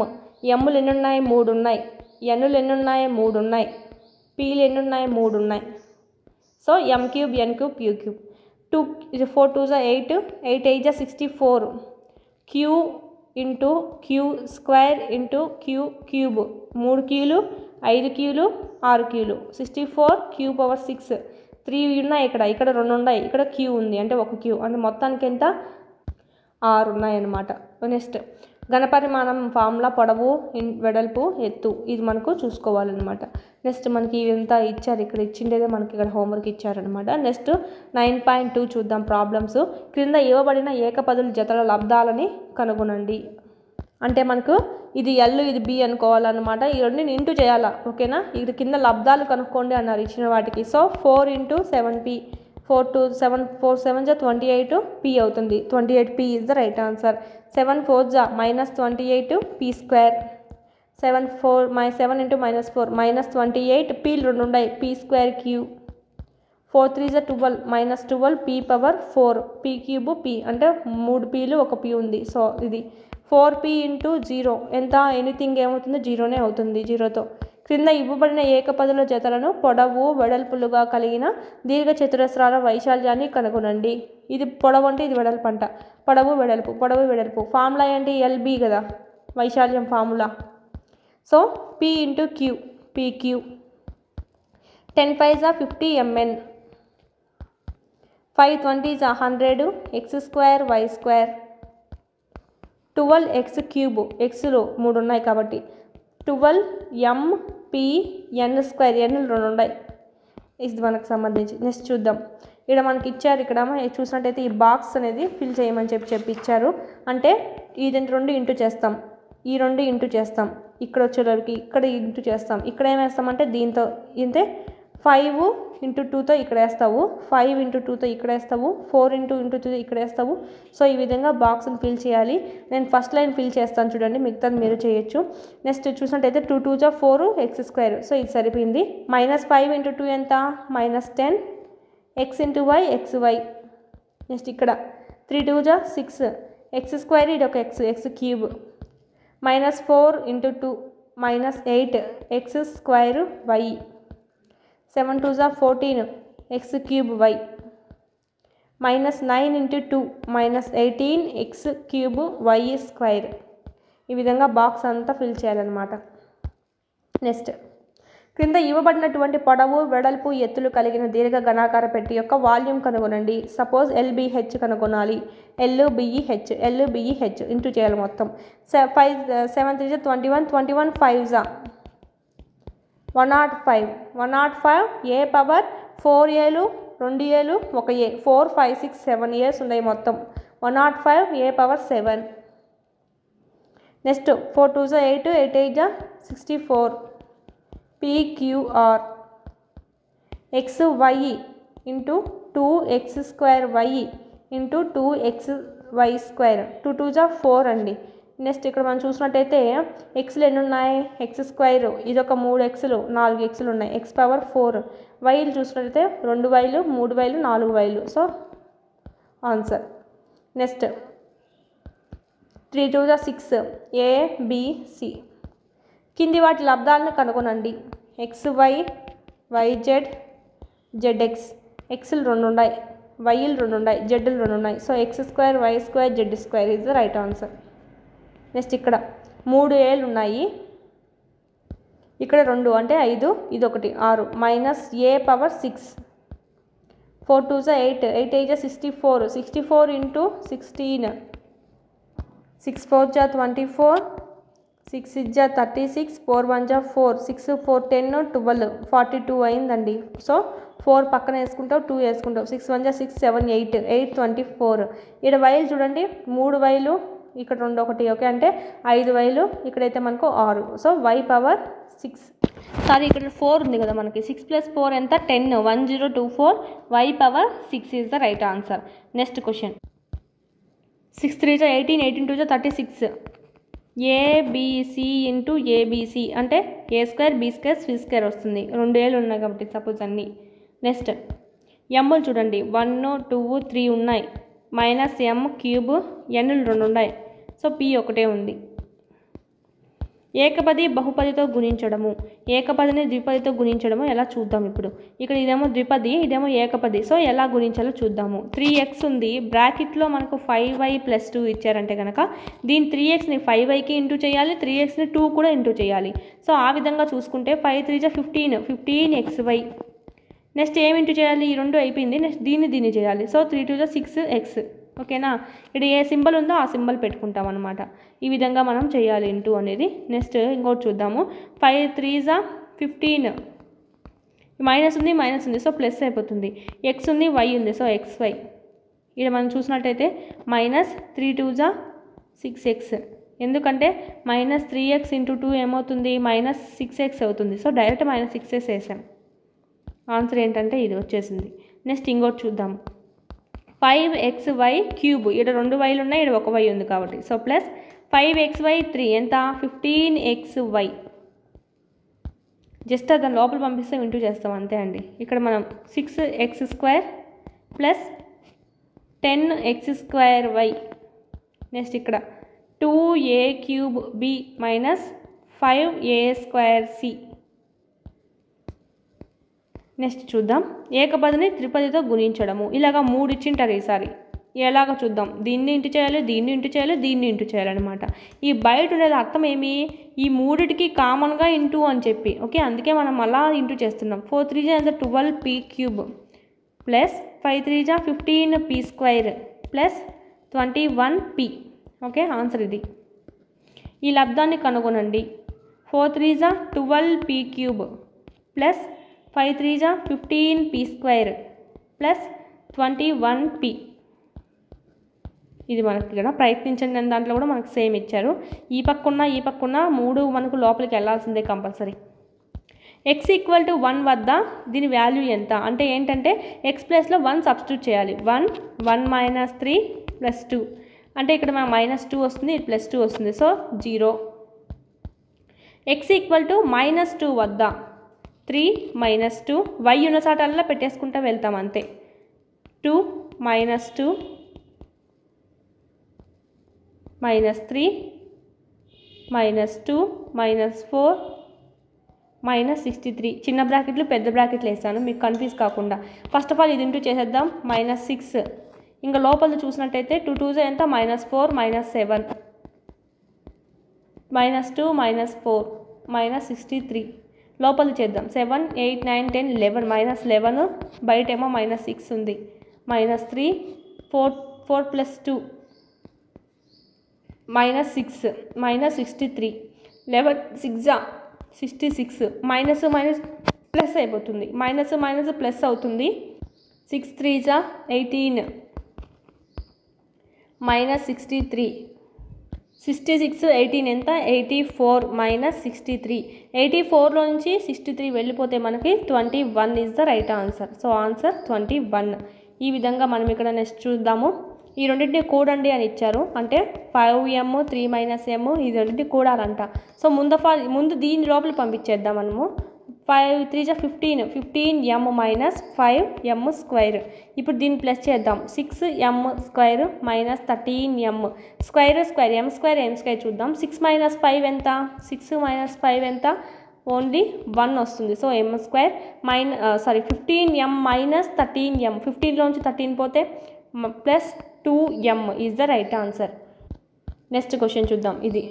ఎమ్ములు ఎన్ని ఉన్నాయి? 3 ఉన్నాయి. ఎన్నులు ఎన్ని ఉన్నాయి? 3 ఉన్నాయి. పీలు ఎన్ని ఉన్నాయి? 3 ఉన్నాయి. So m cube n cube q cube. 2 4 2 8, 8 8 64, q into q² into q cube. 3 క్యూలు, 5 క్యూలు, 6 క్యూలు, 64 q⁻6. 3 ఉన్నాయి, ఇక్కడ 2 ఉన్నాయి, ఇక్కడ q ఉంది అంటే 1 క్యూ, అంటే మొత్తానికి ఎంత? 6 ఉన్నాయి అన్నమాట. నెక్స్ట్ ఘనపరిమాణం ఫార్ములా పొడవు వెడల్పు ఎత్తు, ఇది మనకు చూసుకోవాలన్నమాట. నెక్స్ట్ మనకి ఇదంతా ఇచ్చారు, ఇక్కడ ఇచ్చిండేదే మనకి ఇక్కడ హోంవర్క్ ఇచ్చారనమాట. నెక్స్ట్ 9.2 చూద్దాం ప్రాబ్లమ్స్. క్రింద ఇవ్వబడిన ఏకపదుల జతల లబ్ధాలని కనుగొనండి. అంటే మనకు ఇది ఎల్ ఇది బి అనుకోవాలన్నమాట. ఈ రెండింటిని ఇంటూ చేయాలా, ఓకేనా? ఇది కింద లబ్ధాలు కనుక్కోండి అన్నారు ఇచ్చిన వాటికి. సో 4 × 7p, 4 2 7 4 7 28 p అవుతుంది. 28p is the right answer. 7 4 -28 p². 7 4 7 × -4 -28, pలు 2 ఉన్నాయి, p² q. 4 3 12 -12 p⁻4, p cube p అంటే 3 pలు 1 p ఉంది. సో ఇది 4p × 0 ఎంత? ఎనీథింగ్ ఏమవుతుంది? 0నే అవుతుంది. 0తో క్రింద ఇవ్వబడిన ఏకపదుల జతలను పొడవు వెడల్పులుగా కలిగిన దీర్ఘ చతురస్రాల వైశాల్యాన్ని కనుగొనండి. ఇది పొడవు అంటే ఇది వెడల్పు అంట. పొడవు వెడల్పు ఫార్ములా ఏంటి? LB కదా వైశాల్యం formula. So p × q, pq. 10 5 50 mn, 5 20 100 x² y². 12 x cube, xలో 3 ఉన్నాయి కాబట్టి 12 m p n², nలు 2 ఉన్నాయి. ఇది మనకు సంబంధించి. నెక్స్ట్ చూద్దాం. ఇక్కడ మనకి ఇచ్చారు, ఇక్కడ చూసినట్టయితే ఈ బాక్స్ అనేది ఫిల్ చేయమని చెప్పి ఇచ్చారు. అంటే ఇది 2 ఇంటూ చేస్తాం, ఈ 2 ఇంటూ చేస్తాం, ఇక్కడ వచ్చేసరికి ఇక్కడ ఇంటూ చేస్తాం. ఇక్కడ ఏం వేస్తామంటే దీంతో ఇంతే 5 × 2తో ఇక్కడ వేస్తావు, 5 × 2తో ఇక్కడ వేస్తావు, 4 × 2 ఇక్కడ వేస్తావు. సో ఈ విధంగా బాక్స్ని ఫిల్ చేయాలి. నేను ఫస్ట్ లైన్ ఫిల్ చేస్తాను చూడండి, మిగతాది మీరు చేయొచ్చు. నెక్స్ట్ చూసినట్టయితే 2 2 4 x². సో ఇది సరిపోయింది. -5 × 2 ఎంత? -10 x × y xy. నెక్స్ట్ ఇక్కడ 3 2 6 x², ఇది ఒక x cube. -4 × 2 -8 x² y. 7 2 14 x cube y. -9 × 2 -18 x cube y². ఈ విధంగా బాక్స్ అంతా ఫిల్ చేయాలన్నమాట. నెక్స్ట్ క్రింద ఇవ్వబడినటువంటి పొడవు వెడల్పు ఎత్తులు కలిగిన దీర్ఘ ఘనాకార పెట్టి యొక్క వాల్యూమ్ కనుగొనండి. సపోజ్ LBH కనుగొనాలి. LBH ఇంటూ చేయాలి మొత్తం. 7 3 21 21 5 105 105 a పవర్ 4 aలు 2 aలు 1 a 4 5 6 7 years ఉన్నాయి మొత్తం. 105 a power 7. Next 4 2 8 8 8 64 PQR x y into 2x² y into 2xy². 2 2 4 అండి. నెక్స్ట్ ఇక్కడ మనం చూసినట్టయితే ఎక్స్లు ఎన్ని ఉన్నాయి? x², ఇది ఒక 3 xలు 4 xలు ఉన్నాయి, x⁻4. వైలు చూసినట్టయితే 2 వైలు 3 వైలు 4 వైలు. So answer. Next 3 2 6 ABC. కింది వాటి లబ్ధాలను కనుగొనండి. xy yz zx. xలు 2 ఉన్నాయి, వైలు 2 ఉన్నాయి, జెడ్లు 2 ఉన్నాయి. So x² y² z² is the right answer. Next ఇక్కడ 3 aలు ఉన్నాయి, ఇక్కడ 2 అంటే 5, ఇది 1 6 -a పవర్ 6. 4 2 8 8 8 64 64 × 16 6 4 24 6 6 జా 36, 4 1 జా 4, 6 4 10 12 42 అయిందండి. సో 4 పక్కన వేసుకుంటావు, 2 వేసుకుంటావు, 6 1 జా 6 7 8 8 24. ఇక్కడ వైలు చూడండి, 3 వైలు ఇక్కడ 2 1, ఓకే, అంటే 5 వైలు, ఇక్కడైతే మనకు 6. సో y పవర్ 6, సారీ ఇక్కడ 4 ఉంది కదా మనకి, 6 + 4 ఎంత 10, 1024, y power 6 is the right answer. Next question. 6 3 జా 18, 18 2 జా 36, ఏబిసి ఇంటూ ఏబిసి అంటే A² B² C² వస్తుంది. 2 ఏళ్ళు ఉన్నాయి కాబట్టి సపోజ్ అన్నీ. నెక్స్ట్ ఎమ్ములు చూడండి, 1 2 3 ఉన్నాయి, -m³ ఎన్నులు 2 ఉన్నాయి. సో p ఒకటే ఉంది. ఏకపది బహుపదితో గుణించడము, ఏకపదిని ద్విపదితో గుణించడము ఎలా చూద్దాం ఇప్పుడు. ఇక్కడ ఇదేమో ద్విపది, ఇదేమో ఏకపది. సో ఎలా గుణించాలో చూద్దాము. 3x ఉంది, బ్రాకెట్లో మనకు 5y + 2 ఇచ్చారంటే కనుక దీని 3xని 5yకి ఇంటూ చేయాలి, 3xని 2 కూడా ఇంటూ చేయాలి. సో ఆ విధంగా చూసుకుంటే 5 3 జా 15, 15xy. నెక్స్ట్ ఏమి ఇంటూ చేయాలి, ఈ 2 అయిపోయింది. నెక్స్ట్ దీన్ని చేయాలి. సో 3 2 జా 6x, ఓకేనా. ఇక్కడ ఏ సింబల్ ఉందో ఆ సింబల్ పెట్టుకుంటాం అనమాట. ఈ విధంగా మనం చేయాలి ఇంటూ అనేది. నెక్స్ట్ ఇంకోటి చూద్దాము. 5 3 జా 15, మైనస్ ఉంది, సో ప్లస్ అయిపోతుంది. x ఉంది, y ఉంది, సో xy. ఇక్కడ మనం చూసినట్టయితే -3 2 జా 6x, ఎందుకంటే -3x × 2 ఏమవుతుంది, -6x అవుతుంది. సో డైరెక్ట్ -6x వేసాం. ఆన్సర్ ఏంటంటే ఇది వచ్చేసింది. నెక్స్ట్ ఇంకోటి చూద్దాం. 5xy క్యూబ్, ఇక్కడ 2 వైలు ఉన్నాయి, ఇక్కడ 1 y ఉంది కాబట్టి. సో ప్లస్ 5xy 3 ఎంత 15xy. జస్ట్ దాని లోపల పంపిస్తే ఇంటూ చేస్తాం అంతే అండి. ఇక్కడ మనం 6x² ప్లస్ 10x²y. నెక్స్ట్ ఇక్కడ 2a³ minus 5a² c. Next చూద్దాం. ఏకపదిని త్రిపదితో గుణించడము, ఇలాగా 3 ఇచ్చింటారు ఈసారి. ఎలాగ చూద్దాం. దీన్ని ఇంటూ చేయాలి, దీన్ని ఇంటూ చేయాలి, దీన్ని ఇంటూ చేయాలన్నమాట. ఈ బయట ఉండేది అర్థం ఏమి, ఈ మూడిటికి కామన్గా ఇంటూ అని చెప్పి, ఓకే, అందుకే మనం అలా ఇంటూ చేస్తున్నాం. 4 3 జా ఎంత 12p³ ప్లస్ 5 3 జా 15p² plus 21p. Okay, answer ఇది. ఈ లబ్ధాన్ని కనుగొనండి. 4 3 జా 12p³ ప్లస్ 5 3 జా 15p² ప్లస్ 21p. ఇది మనకి ఇక్కడ ప్రయత్నించండి అనే దాంట్లో కూడా మనకు సేమ్ ఇచ్చారు. ఈ పక్కన 3 మనకు లోపలికి వెళ్ళాల్సిందే కంపల్సరీ. x = 1 వద్ద దీని వాల్యూ ఎంత అంటే ఏంటంటే x ప్లేస్లో 1 సబ్స్టిట్యూట్ చేయాలి. 1 3 + 2 అంటే ఇక్కడ మనకు -2 వస్తుంది, ఇది +2 వస్తుంది. సో 0. x = -2 వద్ద 3 -2 y ఉన్న చాటల్లా పెట్టేసుకుంటూ వెళ్తాం అంతే. 2 -2 -3 -2 -4 -63. చిన్న బ్రాకెట్లు పెద్ద బ్రాకెట్లు వేసాను మీకు కన్ఫ్యూజ్ కాకుండా. ఫస్ట్ ఆఫ్ ఆల్ ఇది ఇంటూ చేసేద్దాం. -6 ఇంకా లోపల చూసినట్టయితే 2 2 జా ఎంత -4 -7 -2 -4 -63. లోపల చేద్దాం. 7 8 9 10 11 -11 బయటేమో -6 ఉంది. -3 4 + 2 -6 -63 11 6 జా 66 మైనస్ ప్లస్ అయిపోతుంది. మైనస్ ప్లస్ అవుతుంది. 6 3 జా 18 -63 66 18 ఎంత 84 -63. 84లో నుంచి 63 వెళ్ళిపోతే మనకి 21 is the right answer. So answer 21. ఈ విధంగా మనం ఇక్కడ నెక్స్ట్ చూద్దాము. ఈ రెండింటిని కూడండి అని ఇచ్చారు, అంటే 5m 3 - m ఈ రెండింటిని కూడాలంట. సో ముందు దీని లోపల పంపించేద్దాం మనము. 5 3 జా 15 15m - 5m². ఇప్పుడు దీన్ని ప్లస్ చేద్దాం. 6m² - 13m స్క్వేర్ m² చూద్దాం. 6 - 5 ఎంత 6 - 5 ఎంత ఓన్లీ 1 వస్తుంది. సో m² 15m - 13m 15లోంచి 13 పోతే +2m is the right answer. Next question చూద్దాం. ఇది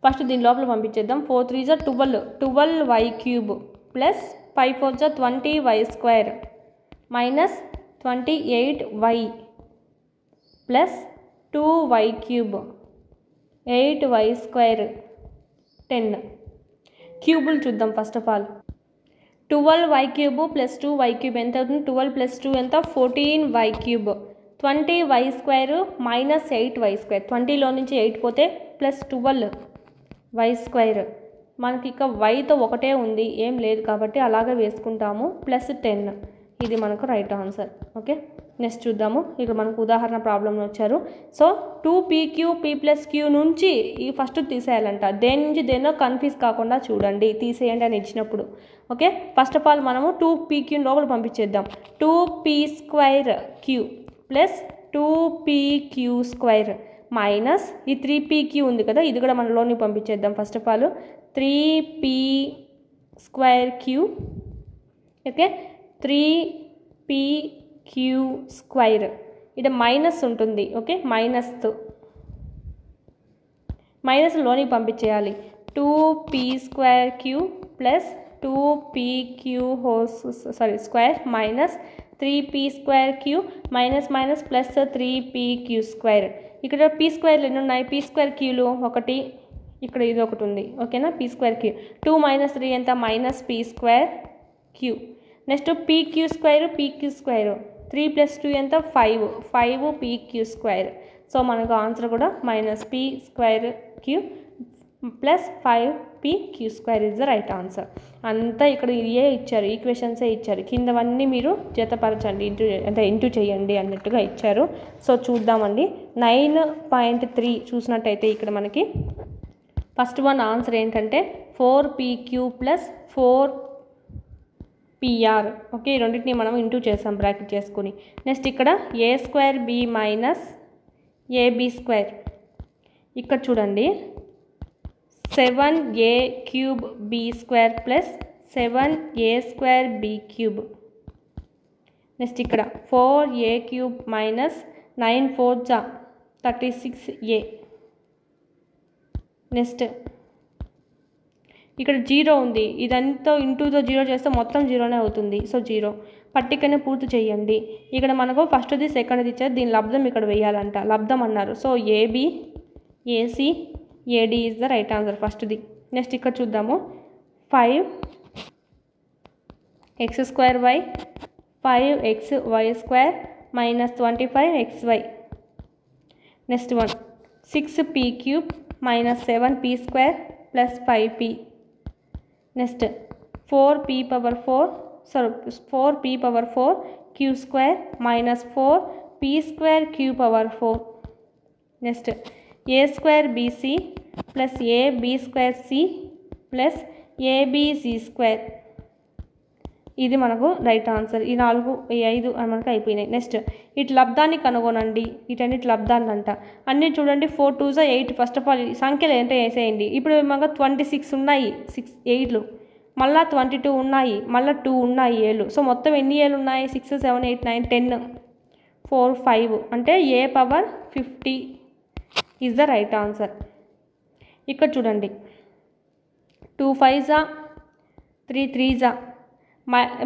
ఫస్ట్ దీని లోపల పంపించేద్దాం. 4 3 జా 12y³ ప్లస్ 5 4 జా 20y² minus 28y plus 2y³ 8y² 10. క్యూబులు చూద్దాం first of all. 12y cube plus 2y cube ఎంత అవుతుంది? 12 ప్లస్ 2 ఎంత? 14y cube. 20y square minus 8y square. 20లో నుంచి 8 పోతే ప్లస్ 12y స్క్వేర్. మనకి ఇక వైతో ఒకటే ఉంది, ఏం లేదు కాబట్టి అలాగే వేసుకుంటాము. ప్లస్ 10. ఇది మనకు రైట్ ఆన్సర్. ఓకే, నెక్స్ట్ చూద్దాము. ఇక్కడ మనకు ఉదాహరణ ప్రాబ్లంలో వచ్చారు. So 2pq p plus q నుంచి ఈ ఫస్ట్ తీసేయాలంట. దేని నుంచి దేనో కన్ఫ్యూజ్ కాకుండా చూడండి, తీసేయండి అని ఇచ్చినప్పుడు. ఓకే, ఫస్ట్ ఆఫ్ ఆల్ మనము 2pq లోపల పంపించేద్దాం. 2p square q plus 2pq square minus ఈ 3pq ఉంది కదా, ఇది కూడా మనలోని పంపించేద్దాం. First of all 3p square q. Okay, 3pq square. ఇక్కడ మైనస్ ఉంటుంది. ఓకే, మైనస్ లోనికి పంపించేయాలి. 2p square q plus 2pq square minus 3p square q minus plus 3pq square. ఇక్కడ p స్క్వేర్లు ఎన్ని ఉన్నాయి? p స్క్వేర్ qలు ఒకటి, ఇక్కడ ఇది ఒకటి ఉంది. ఓకేనా, p స్క్వేర్ q. 2 మైనస్ 3 ఎంత? Minus p square q. Next pq square pq square. 3 plus 2 ఎంత? 5pq square. సో మనకు ఆన్సర్ కూడా minus p square q plus 5pq square is the right answer. అంతా ఇక్కడ ఇవే ఇచ్చారు, ఈక్వేషన్సే ఇచ్చారు. కిందవన్నీ మీరు జతపరచండి, ఇంటూ చేయండి అన్నట్టుగా ఇచ్చారు. సో చూద్దామండి. 9.3 చూసినట్టయితే ఇక్కడ మనకి ఫస్ట్ వన్ ఆన్సర్ ఏంటంటే 4pq ప్లస్ 4pr. ఓకే, ఈ రెండింటిని మనం ఇంటూ చేసాం బ్రాకెట్ చేసుకుని. నెక్స్ట్ ఇక్కడ a square b minus ab square. ఇక్కడ చూడండి 7a cube b square plus 7a square b cube. Next ఇక్కడ 4a cube minus 9 4 36a. Next ఇక్కడ 0 ఉంది, ఇదంతా ఇంటూతో 0 చేస్తే మొత్తం 0నే అవుతుంది. సో 0 పట్టికనే పూర్తి చేయండి. ఇక్కడ మనకు ఫస్ట్ది సెకండ్ది ఇచ్చారు, దీని లబ్ధం ఇక్కడ వేయాలంట, లబ్ధం అన్నారు. So ab ac ad is the right answer ఫస్ట్ది. నెక్స్ట్ ఇక్కడ చూద్దాము. 5x square y 5xy square minus 25xy. Next one 6p cube minus 7p square plus 5p. Next 4p power 4 q square minus 4p square q power 4. Next a square bc plus ab square c plus abc square. ఇది మనకు right answer. ఈ 4 ఈ 5 మనకు అయిపోయినాయి. Next ఇటు లబ్ధాన్ని కనుగొనండి. ఇటన్నిటి లబ్ధాన్ని అంట అన్నీ చూడండి. 4 2 8. ఫస్ట్ ఆఫ్ ఆల్ సంఖ్యలు ఏంటో వేసేయండి. ఇప్పుడు మనకు 26 ఉన్నాయి, 6 8లు, మళ్ళీ 22 ఉన్నాయి, మళ్ళీ 2 ఉన్నాయి ఏళ్ళు. సో మొత్తం ఎన్ని ఏళ్ళు ఉన్నాయి? 6 7 8 9 10 4 5 అంటే a power 50 is the right answer. ఇక్కడ చూడండి 2 5 3 3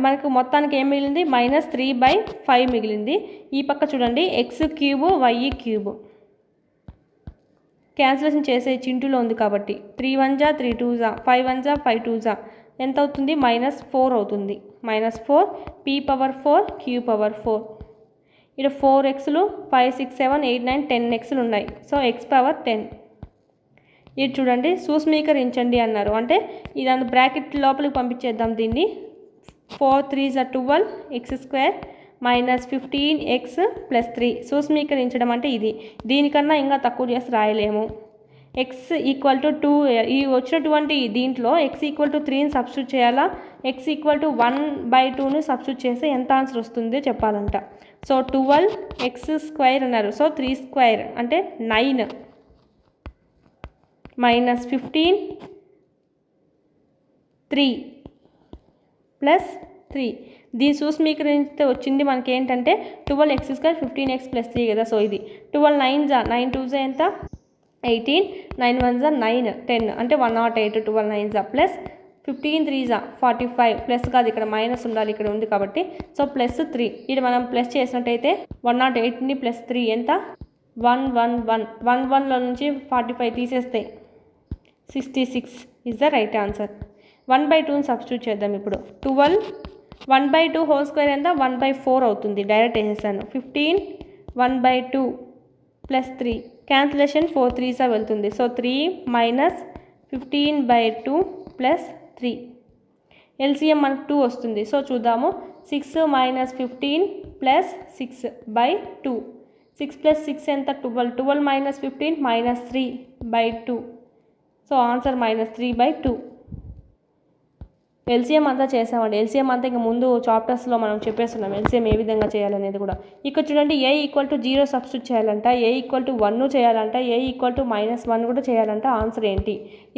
మనకు మొత్తానికి ఏం మిగిలింది? మైనస్ 3/5 మిగిలింది. ఈ పక్క చూడండి x cube y cube. Cancellation చేసే చింటూలో ఉంది కాబట్టి 3 1 3 2 5 1 5 2 ఎంత అవుతుంది? -4 అవుతుంది. -4 p పవర్ 4 q పవర్ 4. ఇక్కడ 4xలు 5 6 7 8 9 10xలు ఉన్నాయి. So x power 10. ఇది చూడండి సూక్ష్మీకరించండి అన్నారు, అంటే ఇదంతా బ్రాకెట్ లోపలికి పంపించేద్దాం దీన్ని. 4 3 12 x square minus 15x plus 3. సూక్ష్మీకరించడం అంటే ఇది. దీనికన్నా ఇంకా తక్కువ చేసి రాయలేము. x ఈక్వల్ టు 2 ఈ వచ్చినటువంటి దీంట్లో x ఈక్వల్ టు 3ని సబ్స్టిట్యూట్ చేయాలా, x ఈక్వల్ టు 1/2ని సబ్స్టిట్యూట్ చేస్తే ఎంత ఆన్సర్ వస్తుందో చెప్పాలంట. సో 12x స్క్వేర్ అన్నారు. సో 3 స్క్వేర్ అంటే 9 మైనస్ 15 3 ప్లస్ 3. దీని సూక్ష్మీకరిస్తే వచ్చింది మనకి ఏంటంటే 12x స్క్వేర్ 15x ప్లస్ 3 కదా. సో ఇది 12 9 9 2 ఎంత? 18 9 1 9 10 అంటే 108. 12 9 ప్లస్ 15 3 45 ప్లస్ కాదు, ఇక్కడ మైనస్ ఉండాలి, ఇక్కడ ఉంది కాబట్టి. So plus 3. ఇది మనం ప్లస్ చేసినట్టయితే 108ని ప్లస్ 3 ఎంత? 111. 11లో నుంచి 45 తీసేస్తే 66. Is the right answer. 1/2ని సబ్స్టిట్యూట్ చేద్దాం ఇప్పుడు. 12 1/2 హోల్ స్క్వేర్ ఎంత 1/4 అవుతుంది, డైరెక్ట్ వేసేసాను. 15 1/2 ప్లస్ 3 క్యాన్సిలేషన్ 4 3s వెళ్తుంది. సో 3 మైనస్ 15/2 ప్లస్ 3 ఎల్సిఎం మనకు 2 వస్తుంది. సో చూద్దాము. 6 మైనస్ 15 ప్లస్ 6/2 6 ప్లస్ 6 ఎంత 12 12 minus 15 minus 3/2. So answer minus 3/2. LCM అంతా చేసామండి. ఎల్సిఎం అంతా ఇంకా ముందు చాప్టర్స్లో మనం చెప్పేస్తున్నాం ఎల్సిఎం ఏ విధంగా చేయాలనేది కూడా. ఇక్కడ చూడండి ఏ ఈక్వల్ టు 0 సబ్స్టిట్యూట్ చేయాలంట, ఏ ఈక్వల్ టు 1 చేయాలంట, ఏ ఈక్వల్ టు -1 కూడా చేయాలంట. ఆన్సర్ ఏంటి?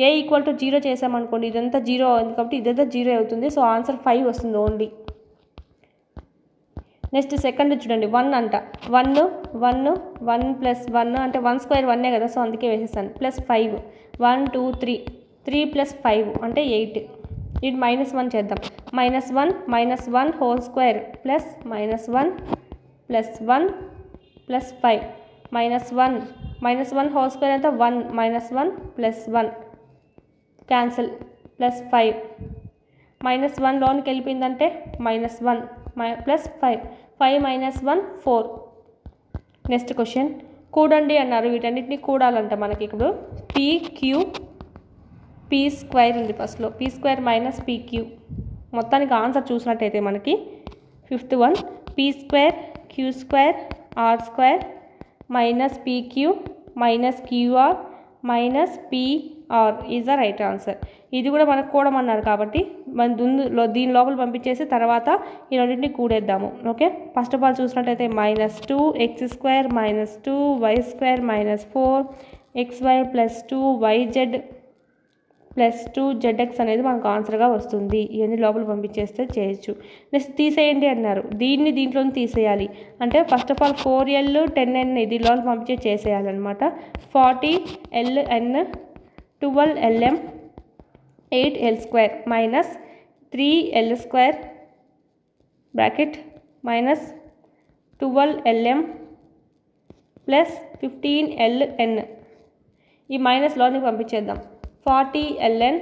ఏ ఈక్వల్ టు 0 చేసామనుకోండి ఇదంతా 0 అవుతుంది కాబట్టి ఇదంతా 0 అవుతుంది. సో ఆన్సర్ 5 వస్తుంది ఓన్లీ. నెక్స్ట్ సెకండ్ చూడండి 1 అంట. 1 1 1 ప్లస్ 1 అంటే 1 స్క్వేర్ 1 కదా, సో అందుకే వేసేస్తాను. ప్లస్ 5 1 2 3 3 ప్లస్ 5 అంటే 8. ఇది -1 చేద్దాం. -1 whole square plus -1 plus 1 plus 5 -1 whole square ఎంత 1 -1 ప్లస్ 1 క్యాన్సిల్ ప్లస్ 5 -1 లోనికి వెళ్ళిపోయిందంటే -1 ప్లస్ 5 -1 4. నెక్స్ట్ క్వశ్చన్ కూడండి అన్నారు. వీటన్నిటిని కూడాలంట మనకి. ఇప్పుడు పీ స్క్వేర్ ఉంది ఫస్ట్లో. P square minus P Q. మొత్తానికి ఆన్సర్ చూసినట్టయితే మనకి 5th one P square Q square R square minus P Q minus Q R minus P R is the right answer. ఇది కూడా మనకు కూడమన్నారు కాబట్టి మన దీని లోపల పంపించేసి తర్వాత ఈ రెండింటిని కూడేద్దాము. ఓకే, ఫస్ట్ ఆఫ్ ఆల్ చూసినట్టయితే -2x² -2y² -4xy plus 2yz plus 2zx అనేది మనకు ఆన్సర్గా వస్తుంది. ఇవన్నీ లోపల పంపించేస్తే చేయొచ్చు. నెక్స్ట్ తీసేయండి అన్నారు. దీంట్లో తీసేయాలి అంటే first of all 4l 10n ఇది లోపల పంపించే చేసేయాలన్నమాట. 40ln 12lm 8l² minus 3l² bracket minus 12lm plus 15ln. ఈ మైనస్ లోనికి పంపించేద్దాం. 40ln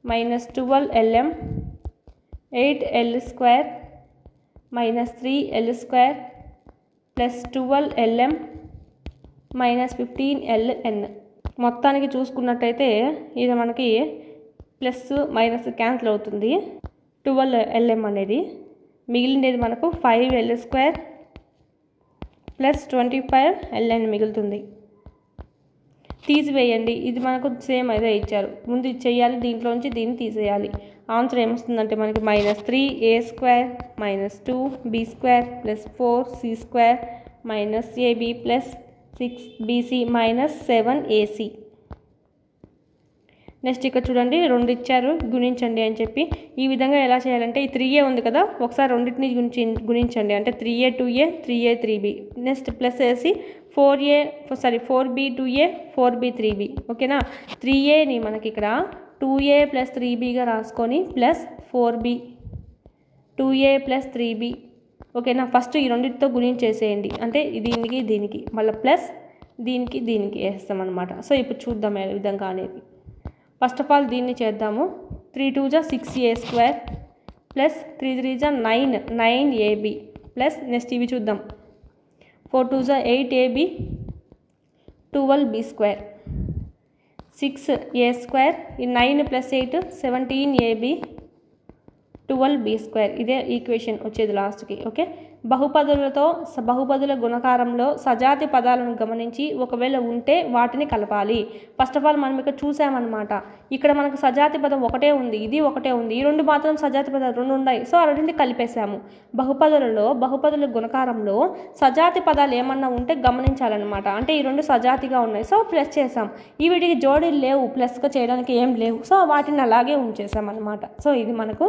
minus 12lm 8l² minus 3l² plus 12lm minus 15ln. మొత్తానికి చూసుకున్నట్టయితే ఇది మనకి ప్లస్ మైనస్ క్యాన్సిల్ అవుతుంది. 12lm అనేది మిగిలినది మనకు 5l² ప్లస్ 25ln మిగులుతుంది. తీసివేయండి. ఇది మనకు సేమ్ అదే ఇచ్చారు. ముందు ఇది చేయాలి, దీంట్లోంచి దీన్ని తీసేయాలి. ఆన్సర్ ఏమొస్తుందంటే మనకి -3a² -2b² plus 4c² minus ab plus 6bc minus 7ac. Next ఇక్కడ చూడండి 2 ఇచ్చారు, గుణించండి అని చెప్పి. ఈ విధంగా ఎలా చేయాలంటే ఈ 3a ఉంది కదా, ఒకసారి రెండింటిని గుణించండి. అంటే 3a 2a 3a 3b. Next plus వేసి 4b 2a 4b 3b. ఓకేనా. 3aని మనకి ఇక్కడ 2a ప్లస్ 3bగా రాసుకొని plus 4b 2a plus 3b. ఓకేనా. ఫస్ట్ ఈ రెండింటితో గుణించేసేయండి. అంటే దీనికి మళ్ళీ ప్లస్ దీనికి వేస్తాం అనమాట. సో ఇప్పుడు చూద్దాం ఏ విధంగా అనేది. ఫస్ట్ ఆఫ్ ఆల్ దీన్ని చేద్దాము. 3 2 6a² plus 3 3 9ab plus next ఇవి చూద్దాం. 4 2 8ab 12b². 6a² ఈ 9 ప్లస్ 8 17ab 12b². ఇదే ఈక్వేషన్ వచ్చేది లాస్ట్కి. ఓకే. బహుపదుల గుణకారంలో సజాతి పదాలను గమనించి ఒకవేళ ఉంటే వాటిని కలపాలి. ఫస్ట్ ఆఫ్ ఆల్ మనం ఇక్కడ చూసామన్నమాట. ఇక్కడ మనకు సజాతి పదం ఒకటే ఉంది, ఇది ఒకటే ఉంది. ఈ రెండు మాత్రం సజాతి పదాలు 2 ఉన్నాయి. సో ఆ రెండింటిని కలిపేసాము. బహుపదుల గుణకారంలో సజాతి పదాలు ఏమన్నా ఉంటే గమనించాలన్నమాట. అంటే ఈ 2 సజాతిగా ఉన్నాయి, సో ప్లస్ చేసాం. ఈ వీటికి జోడీలు లేవు, ప్లస్గా చేయడానికి ఏం లేవు. సో వాటిని అలాగే ఉంచేసాం అన్నమాట. సో ఇది మనకు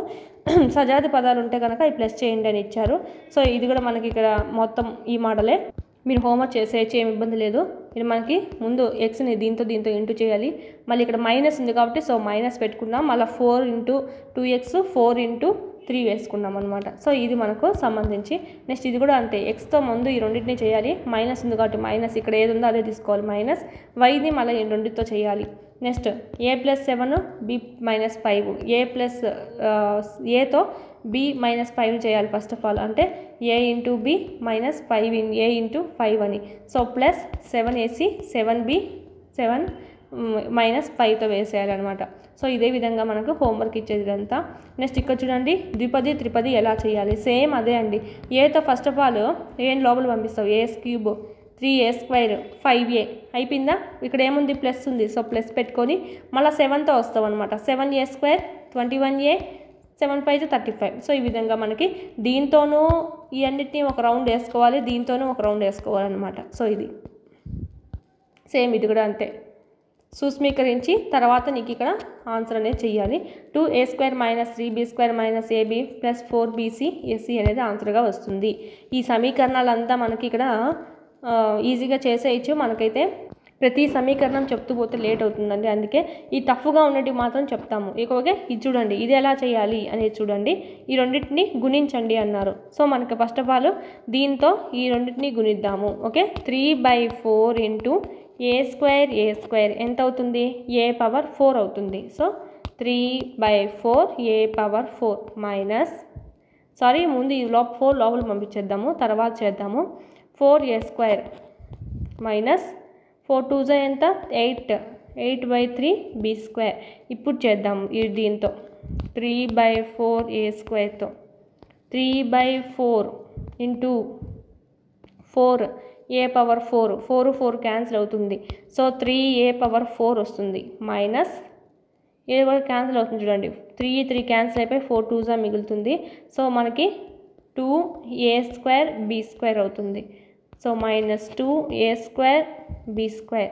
సజాతి పదాలు ఉంటే కనుక ఈ ప్లస్ చేయండి అని ఇచ్చారు. సో ఇది కూడా మనకి ఇక్కడ మొత్తం ఈ మోడలే. మీరు హోంవర్క్ చేసేయచ్చు, ఏమి ఇబ్బంది లేదు. ఇది మనకి ముందు ఎక్స్ని దీంతో ఇంటూ చేయాలి. మళ్ళీ ఇక్కడ మైనస్ ఉంది కాబట్టి సో మైనస్ పెట్టుకున్నాం. మళ్ళీ 4 × 2x 4 × 3 వేసుకున్నాం అనమాట. సో ఇది మనకు సంబంధించి. నెక్స్ట్ ఇది కూడా అంతే, ఎక్స్తో ముందు ఈ రెండింటిని చేయాలి. మైనస్ ఉంది కాబట్టి మైనస్ ఇక్కడ ఏది ఉందో అదే తీసుకోవాలి మైనస్. వైని మళ్ళీ ఈ రెండింటితో చేయాలి. నెక్స్ట్ a+7 b-5 ఏతో b-5 చేయాలి ఫస్ట్ ఆఫ్ ఆల్. అంటే a into b minus 5 a into 5 అని. సో ప్లస్ 7 వేసి 7b 7 మైనస్ 5తో వేసేయాలన్నమాట. సో ఇదే విధంగా మనకు హోంవర్క్ ఇచ్చేది ఇదంతా. నెక్స్ట్ ఇక్కడ చూడండి ద్విపది త్రిపది ఎలా చేయాలి. సేమ్ అదే అండి. ఏతో ఫస్ట్ ఆఫ్ ఆల్ ఏం లోపల పంపిస్తావు, a³ 3a² 5a అయిపోయిందా. ఇక్కడ ఏముంది ప్లస్ ఉంది. సో ప్లస్ పెట్టుకొని మళ్ళీ 7తో వస్తాం అనమాట. 7a² 21a 7 5 35. సో ఈ విధంగా మనకి దీంతోనూ ఈ అన్నిటినీ ఒక రౌండ్ వేసుకోవాలి, దీంతోనూ ఒక రౌండ్ వేసుకోవాలన్నమాట. సో ఇది సేమ్ ఇది కూడా అంతే. సూక్ష్మీకరించి తర్వాత నీకు ఇక్కడ ఆన్సర్ అనేది చెయ్యాలి. 2a² - 3b² - ab + 4bc ac అనేది ఆన్సర్గా వస్తుంది. ఈ సమీకరణాలంతా మనకి ఇక్కడ ఈజీగా చేసేయచ్చు. మనకైతే ప్రతి సమీకరణం చెప్తూ పోతే లేట్ అవుతుందండి. అందుకే ఈ టఫ్గా ఉన్నవి మాత్రం చెప్తాము. ఓకే ఇది చూడండి, ఇది ఎలా చేయాలి అనేది చూడండి. ఈ రెండింటిని గుణించండి అన్నారు. సో మనకి ఫస్ట్ ఆఫ్ ఆల్ దీంతో ఈ రెండింటిని గుణిద్దాము. ఓకే 3/4 ఇంటూ a² ఎంత అవుతుంది, a⁴ అవుతుంది. సో 3/4 a⁴ మైనస్ ముందు ఈ 4 లోపల పంపించేద్దాము, తర్వాత చేద్దాము. 4a² మైనస్ 4 2 ఎంత 8 8/3 b². ఇప్పుడు చేద్దాము దీంతో 3/4 a²తో 3/4 ఇంటూ 4 a⁴ 4 4 క్యాన్సిల్ అవుతుంది. సో 3a⁴ వస్తుంది మైనస్ ఇది కూడా క్యాన్సిల్ అవుతుంది చూడండి. 3 క్యాన్సిల్ అయిపోయి 4 2 మిగులుతుంది. సో మనకి 2a² b² అవుతుంది. So -2a² b².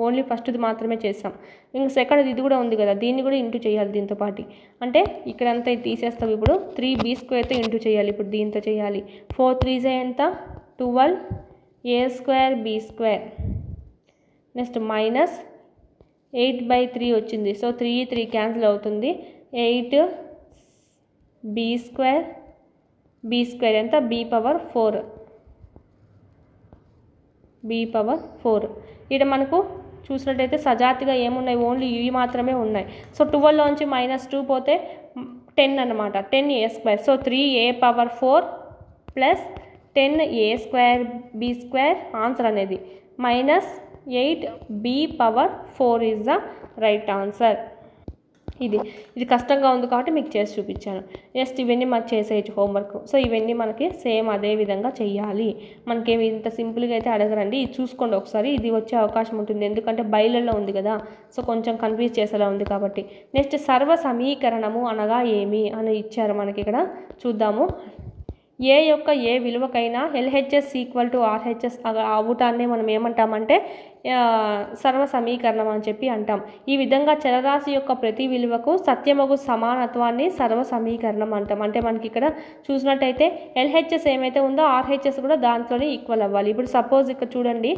ఓన్లీ ఫస్ట్ది మాత్రమే చేసాం. ఇంకా సెకండ్ ఇది కూడా ఉంది కదా, దీన్ని కూడా ఇంటూ చేయాలి దీంతో పాటు. అంటే ఇక్కడంతా తీసేస్తాం. ఇప్పుడు 3b²తో ఇంటూ చేయాలి. ఇప్పుడు దీంతో చేయాలి. 4 3 ఎంత 12 a² b². నెక్స్ట్ మైనస్ 8/3 వచ్చింది. సో 3 క్యాన్సిల్ అవుతుంది. 8 b² ఎంత b⁴ ఇక్కడ మనకు చూసినట్టయితే సజాతిగా ఏమున్నాయి, ఓన్లీ ఇవి మాత్రమే ఉన్నాయి. సో 12లోంచి -2 పోతే 10 అనమాట, 10a². So 3a⁴ plus 10a² b² answer అనేది minus 8b⁴ is the right answer. ఇది కష్టంగా ఉంది కాబట్టి మీకు చేసి చూపించాను. నెక్స్ట్ ఇవన్నీ మనకు చేసేయచ్చు హోంవర్క్. సో ఇవన్నీ మనకి సేమ్ అదే విధంగా చెయ్యాలి. మనకేమి ఇంత సింపుల్గా అయితే అడగరండి. ఇది చూసుకోండి ఒకసారి, ఇది వచ్చే అవకాశం ఉంటుంది. ఎందుకంటే బయలులో ఉంది కదా, సో కొంచెం కన్ఫ్యూజ్ చేసేలా ఉంది కాబట్టి. నెక్స్ట్ సర్వ సమీకరణము అనగా ఏమి అని ఇచ్చారు మనకి ఇక్కడ. చూద్దాము. ఏ యొక్క ఏ విలువకైనా LHS = RHS అవుటాన్ని మనం ఏమంటామంటే సర్వ సమీకరణం అని చెప్పి అంటాం. ఈ విధంగా చలరాశి యొక్క ప్రతి విలువకు సత్యమగు సమానత్వాన్ని సర్వ సమీకరణం అంటాం. అంటే మనకి ఇక్కడ చూసినట్టయితే LHS ఏమైతే ఉందో RHS కూడా దాంట్లోనే ఈక్వల్ అవ్వాలి. ఇప్పుడు సపోజ్ ఇక్కడ చూడండి,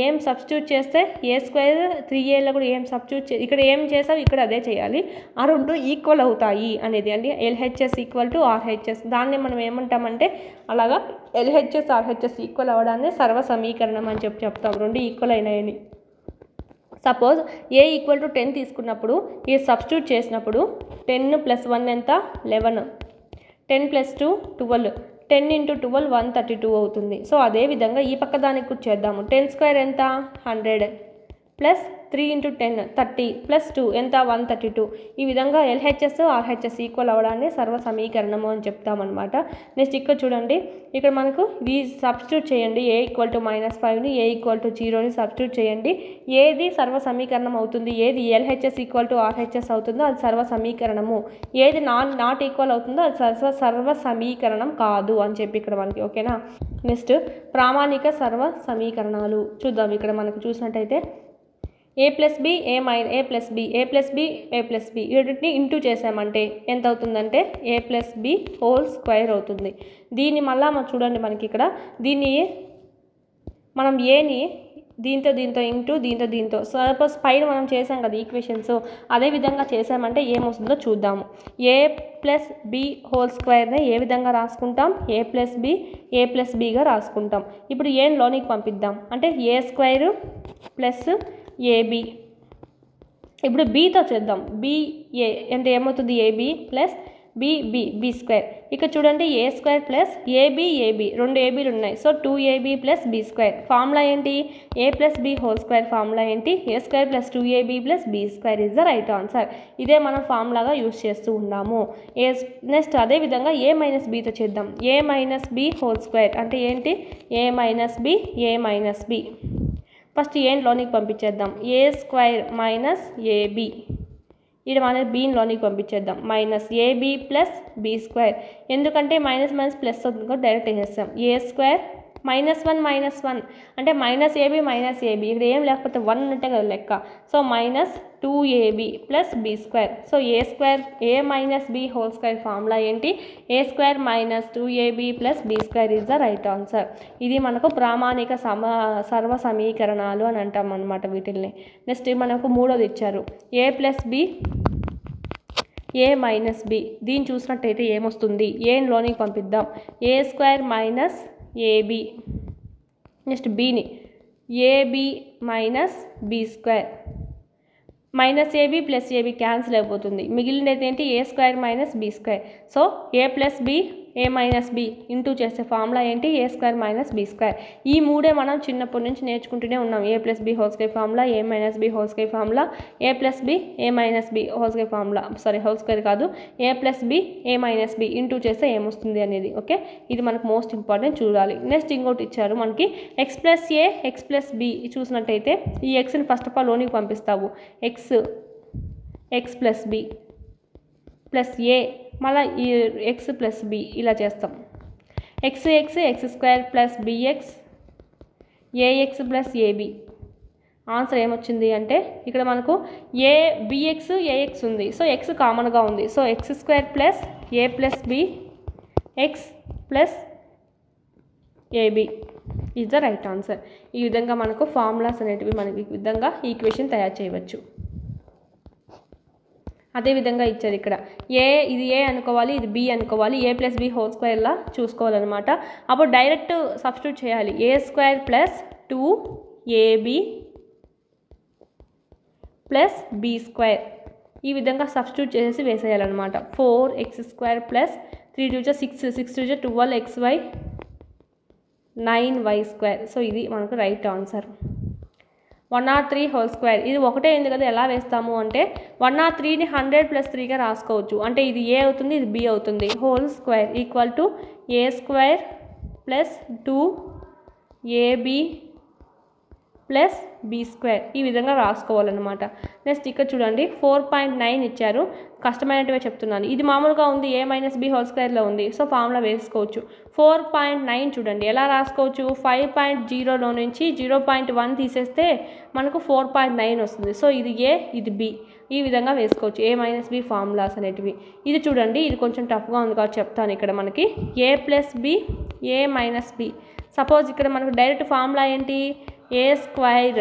ఏం సబ్స్టిట్యూట్ చేస్తే a² 3aలో కూడా ఏం సబ్స్టిట్యూట్ ఇక్కడ ఏం చేసావు ఇక్కడ అదే చేయాలి. ఆ రెండు ఈక్వల్ అవుతాయి అనేది అంటే LHS = RHS. దాన్ని మనం ఏమంటామంటే అలాగా LHS RHS ఈక్వల్ అవ్వడాన్ని సర్వ సమీకరణం అని చెప్తాం. రెండు ఈక్వల్ అయినాయని. సపోజ్ a = 10 తీసుకున్నప్పుడు ఈ సబ్స్టిట్యూట్ చేసినప్పుడు 10 + 1 ఎంత 11, 10 + 2 12, 10 × 12 132 అవుతుంది. సో అదేవిధంగా ఈ పక్క దానికి కూడా చేద్దాము. 10² ఎంత 100 ప్లస్ 3 × 10 30 ప్లస్ 2 ఎంత 132. ఈ విధంగా LHS RHS ఈక్వల్ అవ్వడాన్ని సర్వ సమీకరణము అని చెప్తామన్నమాట. నెక్స్ట్ ఇక్కడ చూడండి, ఇక్కడ మనకు ఇది సబ్స్టిట్యూట్ చేయండి. a = -5ని a = 0ని సబ్స్టిట్యూట్ చేయండి. ఏది సర్వ సమీకరణం అవుతుంది, ఏది LHS = RHS అవుతుందో అది సర్వ సమీకరణము, ఏది నాట్ ఈక్వల్ అవుతుందో అది సర్వ సమీకరణం కాదు అని చెప్పి ఇక్కడ మనకి. ఓకేనా. నెక్స్ట్ ప్రామాణిక సర్వ సమీకరణాలు చూద్దాం. ఇక్కడ మనకు చూసినట్టయితే a + b a + b a + b a + b వీటిని ఇంటూ చేసామంటే ఎంత అవుతుందంటే a + b హోల్² అవుతుంది. దీన్ని మళ్ళీ మనం చూడండి, మనకి ఇక్కడ దీన్ని మనం ఏని దీంతో ఇంటూ దీంతో సపోజ్ పైన మనం చేసాం కదా ఈక్వేషన్స్, అదేవిధంగా చేసామంటే ఏమొస్తుందో చూద్దాము. a + b హోల్² ఏ విధంగా రాసుకుంటాం, a + b a + bగా రాసుకుంటాం. ఇప్పుడు లోనికి పంపిద్దాం. అంటే a² + ab ఇప్పుడు బీతో చేద్దాం. బిఏ అంటే ఏమవుతుంది, ఏబి ప్లస్ బి స్క్వేర్. ఇక్కడ చూడండి ఏ స్క్వేర్ ప్లస్ ఏబి రెండు ఏబీలు ఉన్నాయి. So 2ab plus B square. Formula ఏంటి, A plus B whole square formula ఏంటి, A square plus 2ab plus B square is the right answer. ఇదే మనం ఫార్ములాగా యూస్ చేస్తూ ఉన్నాము. నెక్స్ట్ అదేవిధంగా ఏ మైనస్ బితో చేద్దాం. A minus B whole square అంటే ఏంటి, ఏ మైనస్ బి. ఫస్ట్ ఏం లోనికి పంపించేద్దాం, ఏ స్క్వేర్ మైనస్ ఏబి. ఇక్కడ మనం బీని లోనికి పంపించేద్దాం. Minus AB plus B square. ఎందుకంటే మైనస్ ప్లస్ అవుతుంది, డైరెక్ట్ వేసేస్తాం. ఏ స్క్వేర్ -1 అంటే మైనస్ ఏబి ఇక్కడ ఏం లేకపోతే 1 అంటే కదా లెక్క. So minus 2ab plus B square. So A minus B whole square formula ఏంటి, A square minus 2ab plus B square is the right answer. ఇది మనకు ప్రామాణిక సర్వ సమీకరణాలు అని అంటాం అన్నమాట వీటిల్ని. నెక్స్ట్ మనకు మూడోది ఇచ్చారు, A plus B A minus B. దీన్ని చూసినట్టయితే ఏమొస్తుంది, ఏం లోనికి పంపిద్దాం, A square minus AB. Next బిని AB minus B square. Minus AB plus AB cancel అయిపోతుంది, మిగిలినది ఏంటి, A square minus B square. So A plus B A minus B into చేసే ఫార్ములా ఏంటి, A square minus B square. ఈ మూడే మనం చిన్నప్పటి నుంచి నేర్చుకుంటూనే ఉన్నాం. A plus B whole square formula, A minus B whole square formula, A plus B A minus B whole square formula, whole square కాదు, A plus B A minus B into చేస్తే ఏమొస్తుంది అనేది. ఓకే, ఇది మనకు most important చూడాలి. Next ఇంకోటి ఇచ్చారు మనకి, X plus A X plus B. చూసినట్టయితే ఈ ఎక్స్ని ఫస్ట్ ఆఫ్ ఆల్ లోనికి పంపిస్తావు, X plus B plus A, మళ్ళీ ఈ ఎక్స్ ప్లస్ బి ఇలా చేస్తాం. X square plus B X A X plus A B. Answer ఏమొచ్చింది అంటే ఇక్కడ మనకు బిఎక్స్ ఏఎక్స్ ఉంది. సో ఎక్స్ కామన్గా ఉంది. So X square plus A plus B X plus A B is the right answer. ఈ విధంగా మనకు ఫార్ములాస్ అనేటివి మనకి ఈ విధంగా ఈక్వేషన్ తయారు చేయవచ్చు. అదేవిధంగా ఇచ్చారు ఇక్కడ, ఇది ఏ అనుకోవాలి, ఇది బి అనుకోవాలి, ఏ ప్లస్ బి హోల్ స్క్వేర్లా చూసుకోవాలన్నమాట. అప్పుడు డైరెక్ట్ సబ్స్టిట్యూట్ చేయాలి, A square plus 2ab plus B square. ఈ విధంగా సబ్స్టిట్యూట్ చేసి వేసేయాలన్నమాట. 4x square plus 3 2 6 2 12xy 9y square. So ఇది మనకు రైట్ ఆన్సర్. 103 whole square. ఇది ఒకటే ఉంది కదా, ఎలా వేస్తాము అంటే 103ని 100 ప్లస్ 3గా రాసుకోవచ్చు. అంటే ఇది ఏ అవుతుంది, ఇది బి అవుతుంది. Whole square equal to A square plus 2ab plus B square. ఈ విధంగా రాసుకోవాలన్నమాట. నెక్స్ట్ ఇక్కడ చూడండి 4.9 ఇచ్చారు. కష్టమైనట్టుగా చెప్తున్నాను, ఇది మామూలుగా ఉంది, ఏ మైనస్ బి హోల్ స్క్వేర్లో ఉంది. సో ఫార్ములా వేసుకోవచ్చు. 4.9 చూడండి ఎలా రాసుకోవచ్చు, 5.0లో నుంచి 0.1 తీసేస్తే మనకు 4.9 వస్తుంది. సో ఇది ఏ ఇది బి, ఈ విధంగా వేసుకోవచ్చు ఏ మైనస్ బి ఫార్ములాస్ అనేటివి. ఇది చూడండి, ఇది కొంచెం టఫ్గా ఉంది కాబట్టి చెప్తాను. ఇక్కడ మనకి ఏ plus B A minus B. Suppose ఇక్కడ మనకు డైరెక్ట్ ఫార్ములా ఏంటి, ఏ స్క్వైర్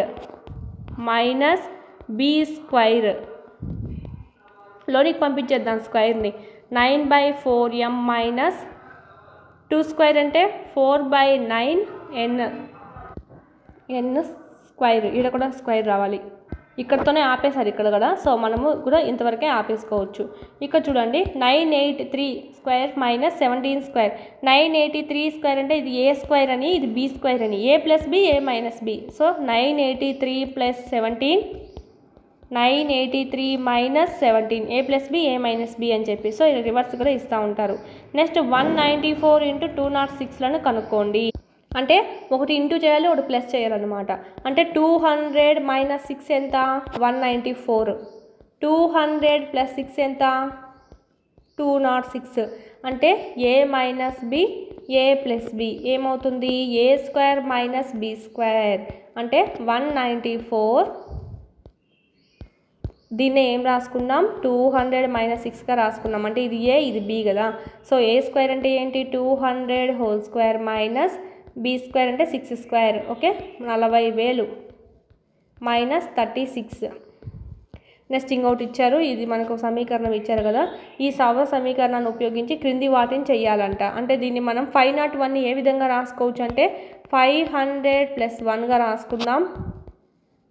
మైనస్ బి స్క్వైర్. లోనికి పంపించేద్దాం స్క్వైర్ని. 9/4m మైనస్ 2 స్క్వైర్ అంటే 4/9 n స్క్వైర్. ఇక్కడ కూడా స్క్వైర్ రావాలి, ఇక్కడతోనే ఆపేశారు ఇక్కడ కూడా. సో మనము కూడా ఇంతవరకే ఆపేసుకోవచ్చు. ఇక్కడ చూడండి 983 స్క్వేర్ మైనస్ 17 స్క్వేర్. 983 స్క్వేర్ అంటే ఇది ఏ స్క్వేర్ అని, ఇది బి స్క్వేర్ అని. A plus B A minus B. So 983 plus 17 983 minus 17 A plus B A minus B అని చెప్పి. సో ఇది రివర్స్ కూడా ఇస్తూ ఉంటారు. నెక్స్ట్ 194 × 206లను కనుక్కోండి. అంటే ఒకటి ఇంటూ చేయాలి, ఒకటి ప్లస్ చేయాలన్నమాట. అంటే 200 మైనస్ 6 ఎంత, 194. 200 ప్లస్ 6 ఎంత, 206. అంటే ఏ మైనస్ బి ఏ ప్లస్ బి ఏమవుతుంది, ఏ స్క్వేర్ మైనస్ బి స్క్వేర్. అంటే 194. దీన్ని ఏం రాసుకున్నాం, 200 మైనస్ 6గా రాసుకున్నాం. అంటే ఇది ఏ ఇది బి కదా. సో ఏ స్క్వేర్ అంటే ఏంటి, 200 whole square minus B square అంటే 6 స్క్వేర్. Okay, 40,000 minus 36. నెక్స్ట్ ఇంకొకటి ఇచ్చారు, ఇది మనకు సమీకరణం ఇచ్చారు కదా. ఈ సర్వ సమీకరణాన్ని ఉపయోగించి క్రింది వాటిని చెయ్యాలంట. అంటే దీన్ని మనం 501ని ఏ విధంగా రాసుకోవచ్చు అంటే 500 + 1గా రాసుకుందాం.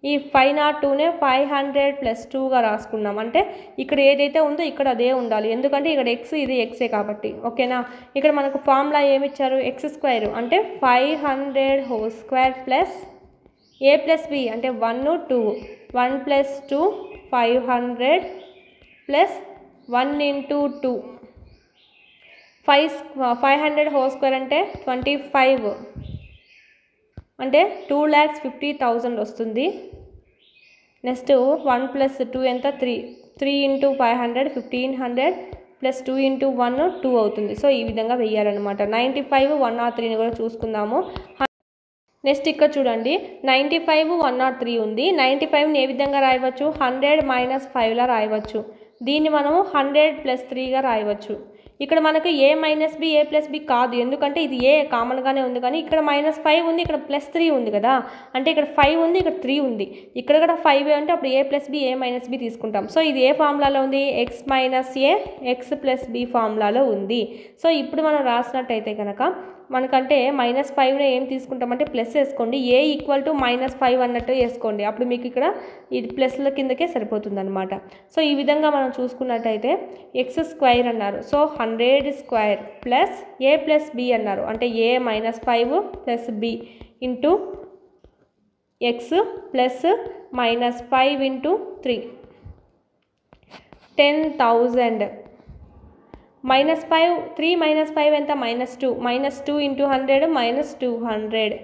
ఈ 502నే 500 + 2గా రాసుకున్నాం. అంటే ఇక్కడ ఏదైతే ఉందో ఇక్కడ అదే ఉండాలి, ఎందుకంటే ఇక్కడ x ఇది xే కాబట్టి. ఓకేనా. ఇక్కడ మనకు ఫార్ములా ఏమిచ్చారు, x² అంటే 500² ప్లస్ a + b అంటే 1 2 1 + 2 500 ప్లస్ 1 × 2 500² అంటే 25 అంటే 2,50,000 వస్తుంది. నెక్స్ట్ 1 + 2 ఎంత 3 × 500 1500 ప్లస్ 2 × 1 2 అవుతుంది. సో ఈ విధంగా వెయ్యాలన్నమాట. 95 103ని కూడా చూసుకుందాము. నెక్స్ట్ ఇక్కడ చూడండి 95 103 ఉంది. 95ని ఏ విధంగా రాయవచ్చు, 100 - 5లా రాయవచ్చు. దీన్ని మనము 100 + 3గా రాయవచ్చు. ఇక్కడ మనకు a - b a + b కాదు, ఎందుకంటే ఇది a కామన్గానే ఉంది, కానీ ఇక్కడ -5 ఉంది, ఇక్కడ +3 ఉంది కదా. అంటే ఇక్కడ 5 ఉంది, ఇక్కడ 3 ఉంది, ఇక్కడ కూడా 5 అంటే అప్పుడు a + b a - b తీసుకుంటాం. సో ఇది ఏ ఫార్ములాలో ఉంది, x - a x + b ఫార్ములాలో ఉంది. సో ఇప్పుడు మనం రాసినట్టయితే కనుక మనకంటే -5ని ఏం తీసుకుంటామంటే ప్లస్ వేసుకోండి, a = -5 అన్నట్టు వేసుకోండి, అప్పుడు మీకు ఇక్కడ ఇది ప్లస్ల కిందకే సరిపోతుంది అనమాట. సో ఈ విధంగా మనం చూసుకున్నట్టయితే x² అన్నారు, సో 100² ప్లస్ a + b అన్నారు, అంటే a - 5 plus b into x plus -5 × 3 10,000 -5 3 - 5 ఎంత -2 -2 × 100 -200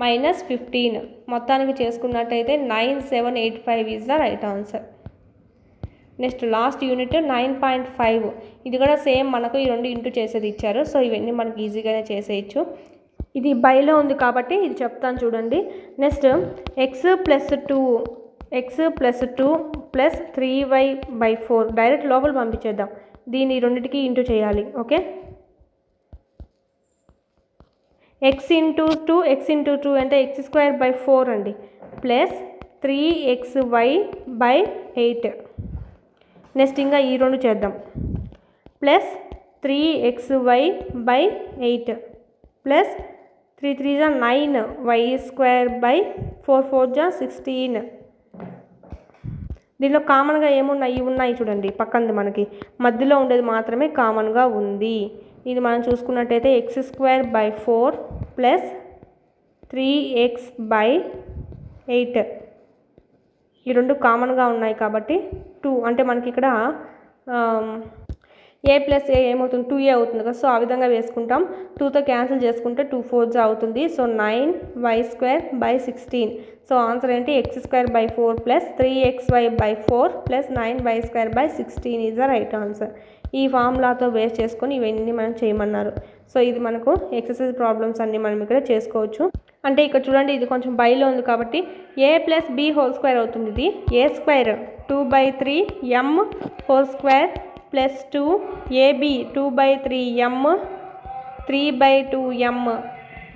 -15 మొత్తానికి చేసుకున్నట్టయితే 9785 is the right answer. Next last unit 9.5, ఇది కూడా సేమ్ మనకు ఈ 2 ఇంటూ చేసేది ఇచ్చారు. సో ఇవన్నీ మనకి ఈజీగానే చేసేయచ్చు. ఇది బైలో ఉంది కాబట్టి ఇది చెప్తాను చూడండి. Next x + 2 plus 3y/4 direct లోపల పంపించేద్దాం. దీన్ని రెండింటికి ఇంటూ చేయాలి. ఓకే, x × 2 అంటే x²/4 అండి, ప్లస్ 3xy/8. నెక్స్ట్ ఇంకా ఈ 2 చేద్దాం, ప్లస్ 3xy/8 ప్లస్ 3 3 = 9 y²/4 4 = 16. దీనిలో కామన్గా ఏమున్నాయి, ఇవి ఉన్నాయి చూడండి, పక్కనది మనకి మధ్యలో ఉండేది మాత్రమే కామన్గా ఉంది. ఇది మనం చూసుకున్నట్టయితే x²/4 ప్లస్ 3x/8 ఈ 2 కామన్గా ఉన్నాయి కాబట్టి 2 అంటే మనకి ఇక్కడ a + a ఏమవుతుంది 2a అవుతుంది కదా. సో ఆ విధంగా వేసుకుంటాం. 2తో క్యాన్సిల్ చేసుకుంటే 2 4 అవుతుంది. So 9y²/16. సో ఆన్సర్ ఏంటి, x²/4 plus 3xy/4 plus 9y²/16 is the right answer. ఈ ఫార్ములాతో బేస్ చేసుకొని ఇవన్నీ మనం చేయమన్నారు. సో ఇది మనకు ఎక్సర్సైజ్ ప్రాబ్లమ్స్ అన్నీ మనం ఇక్కడ చేసుకోవచ్చు. అంటే ఇక్కడ చూడండి, ఇది కొంచెం బైలో ఉంది కాబట్టి a + b² అవుతుంది. ఇది a² 2/3m² plus 2ab 2/3m 3/2m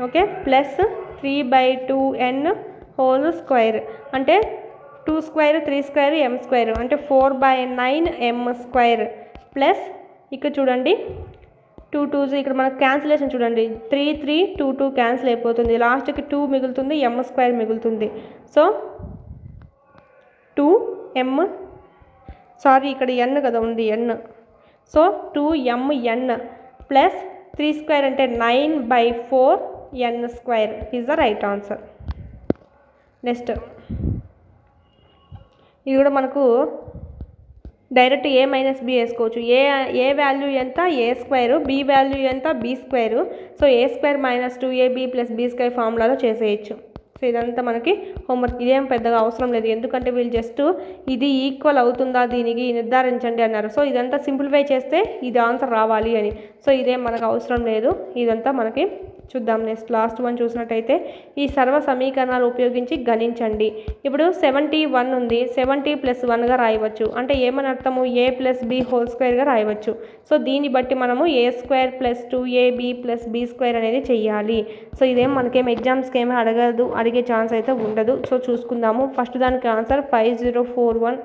okay, plus 3/2n² అంటే 2² 3² m² అంటే 4/9m² ప్లస్ ఇక్కడ చూడండి 2 2s ఇక్కడ మనకు క్యాన్సిలేషన్ చూడండి, 3 3 2 2 క్యాన్సిల్ అయిపోతుంది, లాస్ట్కి 2 మిగులుతుంది, m² మిగులుతుంది. సో 2m సారీ ఇక్కడ n కదా ఉంది n, సో 2mn ప్లస్ 3² అంటే 9/4n² is the right answer. Next ఇది కూడా మనకు డైరెక్ట్ a - b వేసుకోవచ్చు. ఏ వాల్యూ ఎంత a², b వాల్యూ ఎంత b². So a² - 2ab + b² ఫార్ములాలో చేసేయచ్చు. సో ఇదంతా మనకి హోంవర్క్, ఇదేం పెద్దగా అవసరం లేదు, ఎందుకంటే వీళ్ళు జస్ట్ ఇది ఈక్వల్ అవుతుందా దీనికి నిర్ధారించండి అన్నారు. సో ఇదంతా సింప్లిఫై చేస్తే ఇది ఆన్సర్ రావాలి అని. సో ఇదేం మనకు అవసరం లేదు, ఇదంతా మనకి చూద్దాం. నెక్స్ట్ లాస్ట్ వన్ చూసినట్టయితే ఈ సర్వ సమీకరణాలు ఉపయోగించి గణించండి. ఇప్పుడు 71 ఉంది, 70 + 1గా రాయవచ్చు. అంటే ఏమని అర్థము, a + b² రాయవచ్చు. సో దీన్ని బట్టి మనము a² + 2ab + b² అనేది చెయ్యాలి. సో ఇదేం మనకేం ఎగ్జామ్స్కి ఏమీ అడిగే ఛాన్స్ అయితే ఉండదు. సో చూసుకుందాము. ఫస్ట్ దానికి ఆన్సర్ 5041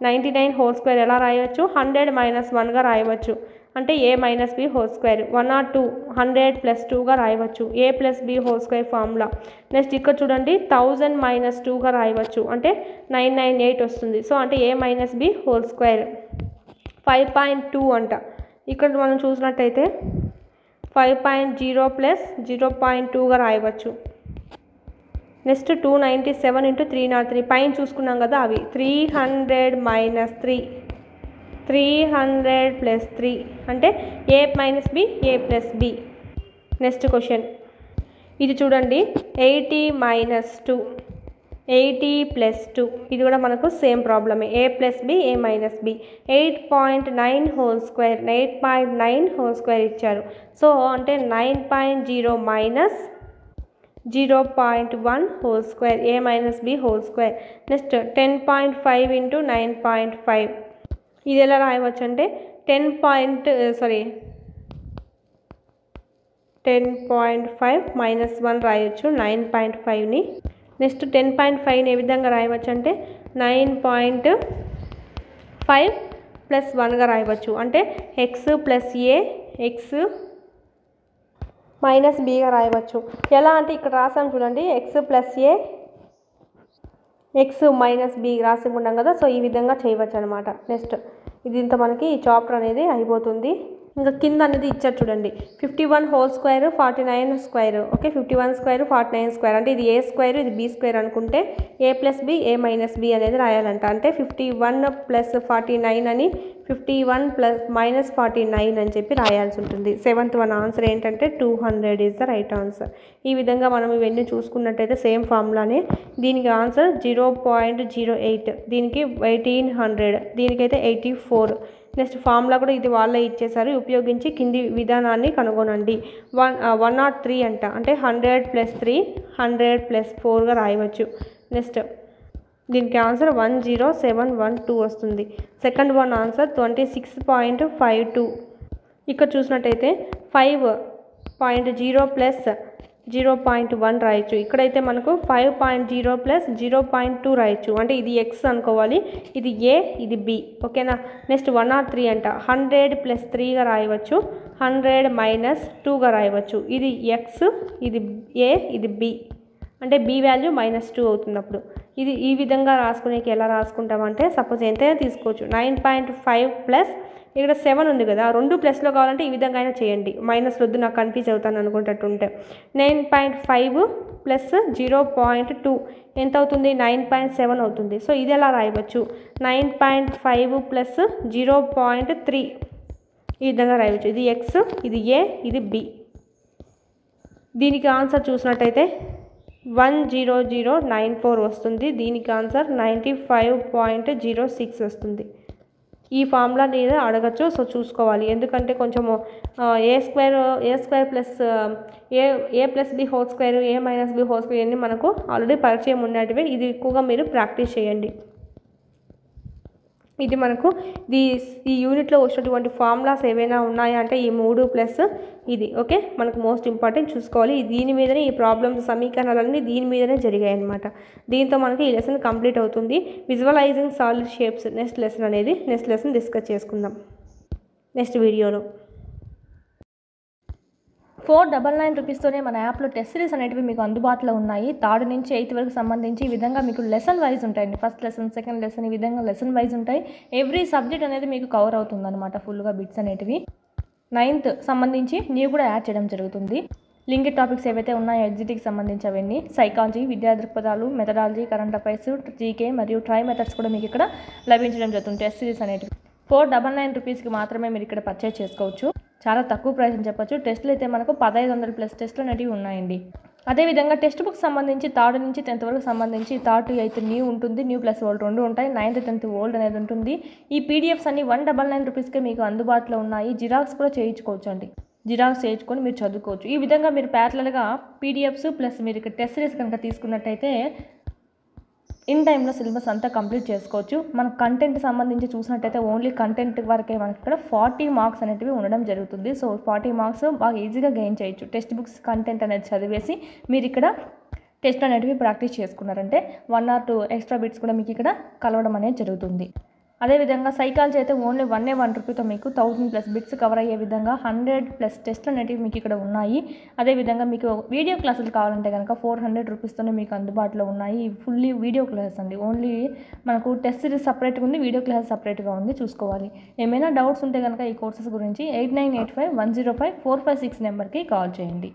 99² ఎలా రాయవచ్చు, 100 - 1గా రాయవచ్చు. అంటే a minus b whole square 1 or 2 100 plus 2గా రాయవచ్చు a plus b whole square formula. Next ఇక్కడ చూడండి 1000 మైనస్ 2గా రాయవచ్చు అంటే 998 వస్తుంది. సో అంటే a minus b whole square 5.2 అంట. ఇక్కడ మనం చూసినట్టయితే 5.0 ప్లస్ 0.2గా రాయవచ్చు. నెక్స్ట్ 297 ఇంటూ 303 పైన చూసుకున్నాం కదా అవి 300 మైనస్ 3 300 ప్లస్ 3 అంటే a minus b a plus b. Next question ఇది చూడండి 80 మైనస్ 2 80 ప్లస్ 2 ఇది కూడా మనకు సేమ్ ప్రాబ్లమే a plus b a minus b 8.9 whole square 8.9 whole square ఇచ్చారు. సో అంటే 9.0 minus 0.1 whole square a minus b whole square. Next 10.5 into 9.5 ఇది ఎలా రాయవచ్చు అంటే 10.5 మైనస్ 1 రాయొచ్చు 9.5ని. నెక్స్ట్ 10.5ని ఏ విధంగా రాయవచ్చు అంటే 9.5 ప్లస్ 1గా రాయవచ్చు అంటే X plus A X minus బీగా రాయవచ్చు. ఎలా అంటే ఇక్కడ రాసాం చూడండి X plus A X minus B రాసుకున్నాం కదా. సో ఈ విధంగా చేయవచ్చు అనమాట. నెక్స్ట్ దీంతో మనకి ఈ చాప్టర్ అనేది అయిపోతుంది. ఇంకా కింద అనేది ఇచ్చారు చూడండి 51 whole square 49 square okay 51 square 49 square అంటే ఇది ఏ స్క్వేర్ ఇది బి స్క్వేర్ అనుకుంటే ఏ plus B A minus B అనేది రాయాలంట. అంటే 51 ప్లస్ 49 అని 51 ప్లస్ మైనస్ 49 అని చెప్పి రాయాల్సి ఉంటుంది. 7th వన్ ఆన్సర్ ఏంటంటే 200 ఈజ్ ద రైట్ ఆన్సర్. ఈ విధంగా మనం ఇవన్నీ చూసుకున్నట్టయితే సేమ్ ఫార్ములానే. దీనికి ఆన్సర్ 0.08 దీనికి 1800 దీనికైతే 84. నెక్స్ట్ ఫార్ములా కూడా ఇది వాళ్ళే ఇచ్చేసారు. ఉపయోగించి కింది విధానాన్ని కనుగొనండి. 103 అంట అంటే 100 ప్లస్ 3 100 ప్లస్ 4గా రాయవచ్చు. నెక్స్ట్ దీనికి ఆన్సర్ 10712 వస్తుంది. Second one answer 26.52. ఇక్కడ చూసినట్టయితే 5.0 ప్లస్ 0.1 రాయొచ్చు. ఇక్కడైతే మనకు 5.0 ప్లస్ 0.2 రాయొచ్చు. అంటే ఇది ఎక్స్ అనుకోవాలి ఇది ఏ ఇది బి ఓకేనా. నెక్స్ట్ 103 అంట 100 ప్లస్ 3గా రాయవచ్చు 100 మైనస్ 2గా రాయవచ్చు. ఇది ఎక్స్ ఇది ఏ ఇది బి అంటే బి వాల్యూ -2 అవుతుంది. అప్పుడు ఇది ఈ విధంగా రాసుకునేకి ఎలా రాసుకుంటామంటే సపోజ్ ఎంతైనా తీసుకోవచ్చు 9.5 ప్లస్ ఇక్కడ 7 ఉంది కదా 2 ప్లస్లో కావాలంటే ఈ విధంగా అయినా చేయండి. మైనస్ వద్దు నాకు కన్ఫ్యూజ్ అవుతాను అనుకుంటుంటే 9.5 ప్లస్ 0.2 ఎంత అవుతుంది 9.7 అవుతుంది. సో ఇది ఎలా రాయవచ్చు 9.5 ప్లస్ 0.3 ఈ విధంగా రాయవచ్చు. ఇది ఎక్స్ ఇది ఏ ఇది బి. దీనికి ఆన్సర్ చూసినట్టయితే 10094 వస్తుంది. దీనికి ఆన్సర్ 95.06 వస్తుంది. ఈ ఫార్ములా నేను అడగచ్చు. సో చూసుకోవాలి ఎందుకంటే కొంచెము ఏ square plus A plus B whole square A minus B whole square అన్నీ మనకు ఆల్రెడీ పరిచయం ఉన్నటివే. ఇది ఎక్కువగా మీరు ప్రాక్టీస్ చేయండి. ఇది మనకు ఈ యూనిట్లో వచ్చినటువంటి ఫార్ములాస్ ఏవైనా ఉన్నాయా అంటే ఈ 3 ప్లస్ ఇది ఓకే మనకు మోస్ట్ ఇంపార్టెంట్ చూసుకోవాలి. దీని మీదనే ఈ ప్రాబ్లమ్స్ సమీకరణాలన్నీ దీని మీదనే జరిగాయి అన్నమాట. దీంతో మనకి ఈ లెసన్ కంప్లీట్ అవుతుంది. Visualising solid shapes next lesson discuss చేసుకుందాం నెక్స్ట్ వీడియోలో. 499 రూపీస్తోనే మన యాప్లో టెస్ట్ సిరీస్ అనేటివి మీకు అందుబాటులో ఉన్నాయి. 3rd నుంచి 8th వరకు సంబంధించి ఈ విధంగా మీకు లెసన్ వైజ్ ఉంటాయండి. ఫస్ట్ లెసన్ సెకండ్ లెసన్ ఈ విధంగా లెసన్ వైజ్ ఉంటాయి. ఎవ్రీ సబ్జెక్ట్ అనేది మీకు కవర్ అవుతుంది అనమాట ఫుల్గా బిట్స్ అనేటివి. 9th సంబంధించి న్యూ కూడా యాడ్ చేయడం జరుగుతుంది. లింక్డ్ టాపిక్స్ ఏవైతే ఉన్నాయో ఎగ్జిట్కి సంబంధించి అవన్నీ సైకాలజీ విద్యా దృక్పథాలు మెథడాలజీ కరెంట్ అఫైర్స్ జీకే మరియు ట్రై మెథడ్స్ కూడా మీకు ఇక్కడ లభించడం జరుగుతుంది. టెస్ట్ సిరీస్ అనేటివి 499 రూపీస్కి మాత్రమే మీరు ఇక్కడ పర్చేజ్ చేసుకోవచ్చు. చాలా తక్కువ ప్రైస్ అని చెప్పొచ్చు. టెస్టులు అయితే మనకు 1500 ప్లస్ టెస్టులు అనేవి ఉన్నాయండి. అదేవిధంగా టెక్స్ట్ బుక్ సంబంధించి 3rd నుంచి 10th వరకు సంబంధించి 3rd to 8th న్యూ ఉంటుంది, న్యూ ప్లస్ ఓల్డ్ 2 ఉంటాయి. 9th 10th ఓల్డ్ అనేది ఉంటుంది. ఈ పీడిఎఫ్స్ అన్ని 199 రూపీస్కే మీకు అందుబాటులో ఉన్నాయి. జిరాక్స్ కూడా చేయించుకోవచ్చు అండి. జిరాక్స్ చేయించుకొని మీరు చదువుకోవచ్చు. ఈ విధంగా మీరు ప్యారలల్గా పీడిఎఫ్స్ ప్లస్ మీరు ఇక్కడ టెస్ట్ సిరీస్ కనుక తీసుకున్నట్టయితే ఇన్ టైంలో సిలబస్ అంతా కంప్లీట్ చేసుకోవచ్చు. మన కంటెంట్ సంబంధించి చూసినట్టయితే ఓన్లీ కంటెంట్ వరకే మనకి ఇక్కడ 40 మార్క్స్ అనేటివి ఉండడం జరుగుతుంది. సో 40 మార్క్స్ బాగా ఈజీగా గెయిన్ చేయొచ్చు. టెక్స్ట్ బుక్స్ కంటెంట్ అనేది చదివేసి మీరు ఇక్కడ టెస్ట్ అనేటివి ప్రాక్టీస్ చేసుకున్నారంటే 1 or 2 ఎక్స్ట్రా బిట్స్ కూడా మీకు ఇక్కడ కలవడం అనేది జరుగుతుంది. అదేవిధంగా సైకాలజీ అయితే ఓన్లీ 1 రూపీతో మీకు 1000+ బిట్స్ కవర్ అయ్యే విధంగా 100+ టెస్ట్లు అనేవి మీకు ఇక్కడ ఉన్నాయి. అదేవిధంగా మీకు వీడియో క్లాసులు కావాలంటే కనుక 400 రూపీస్తోనే మీకు అందుబాటులో ఉన్నాయి. ఫుల్లీ వీడియో క్లాసెస్ అండి. ఓన్లీ మనకు టెస్ట్ సిరీస్ సపరేట్గా ఉంది, వీడియో క్లాస్ సపరేట్గా ఉంది, చూసుకోవాలి. ఏమైనా డౌట్స్ ఉంటే కనుక ఈ కోర్సెస్ గురించి 8985105456 నెంబర్కి కాల్ చేయండి.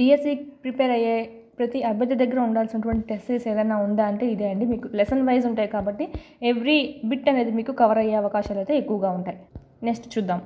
డిఎస్సి ప్రిపేర్ అయ్యే ప్రతి అభ్యర్థి దగ్గర ఉండాల్సినటువంటి టెస్ట్ సిరీస్ ఏదైనా ఉందా అంటే ఇదే అండి. మీకు లెసన్ వైజ్ ఉంటాయి కాబట్టి ఎవ్రీ బిట్ అనేది మీకు కవర్ అయ్యే అవకాశాలు అయితే ఎక్కువగా ఉంటాయి. నెక్స్ట్ చూద్దాం.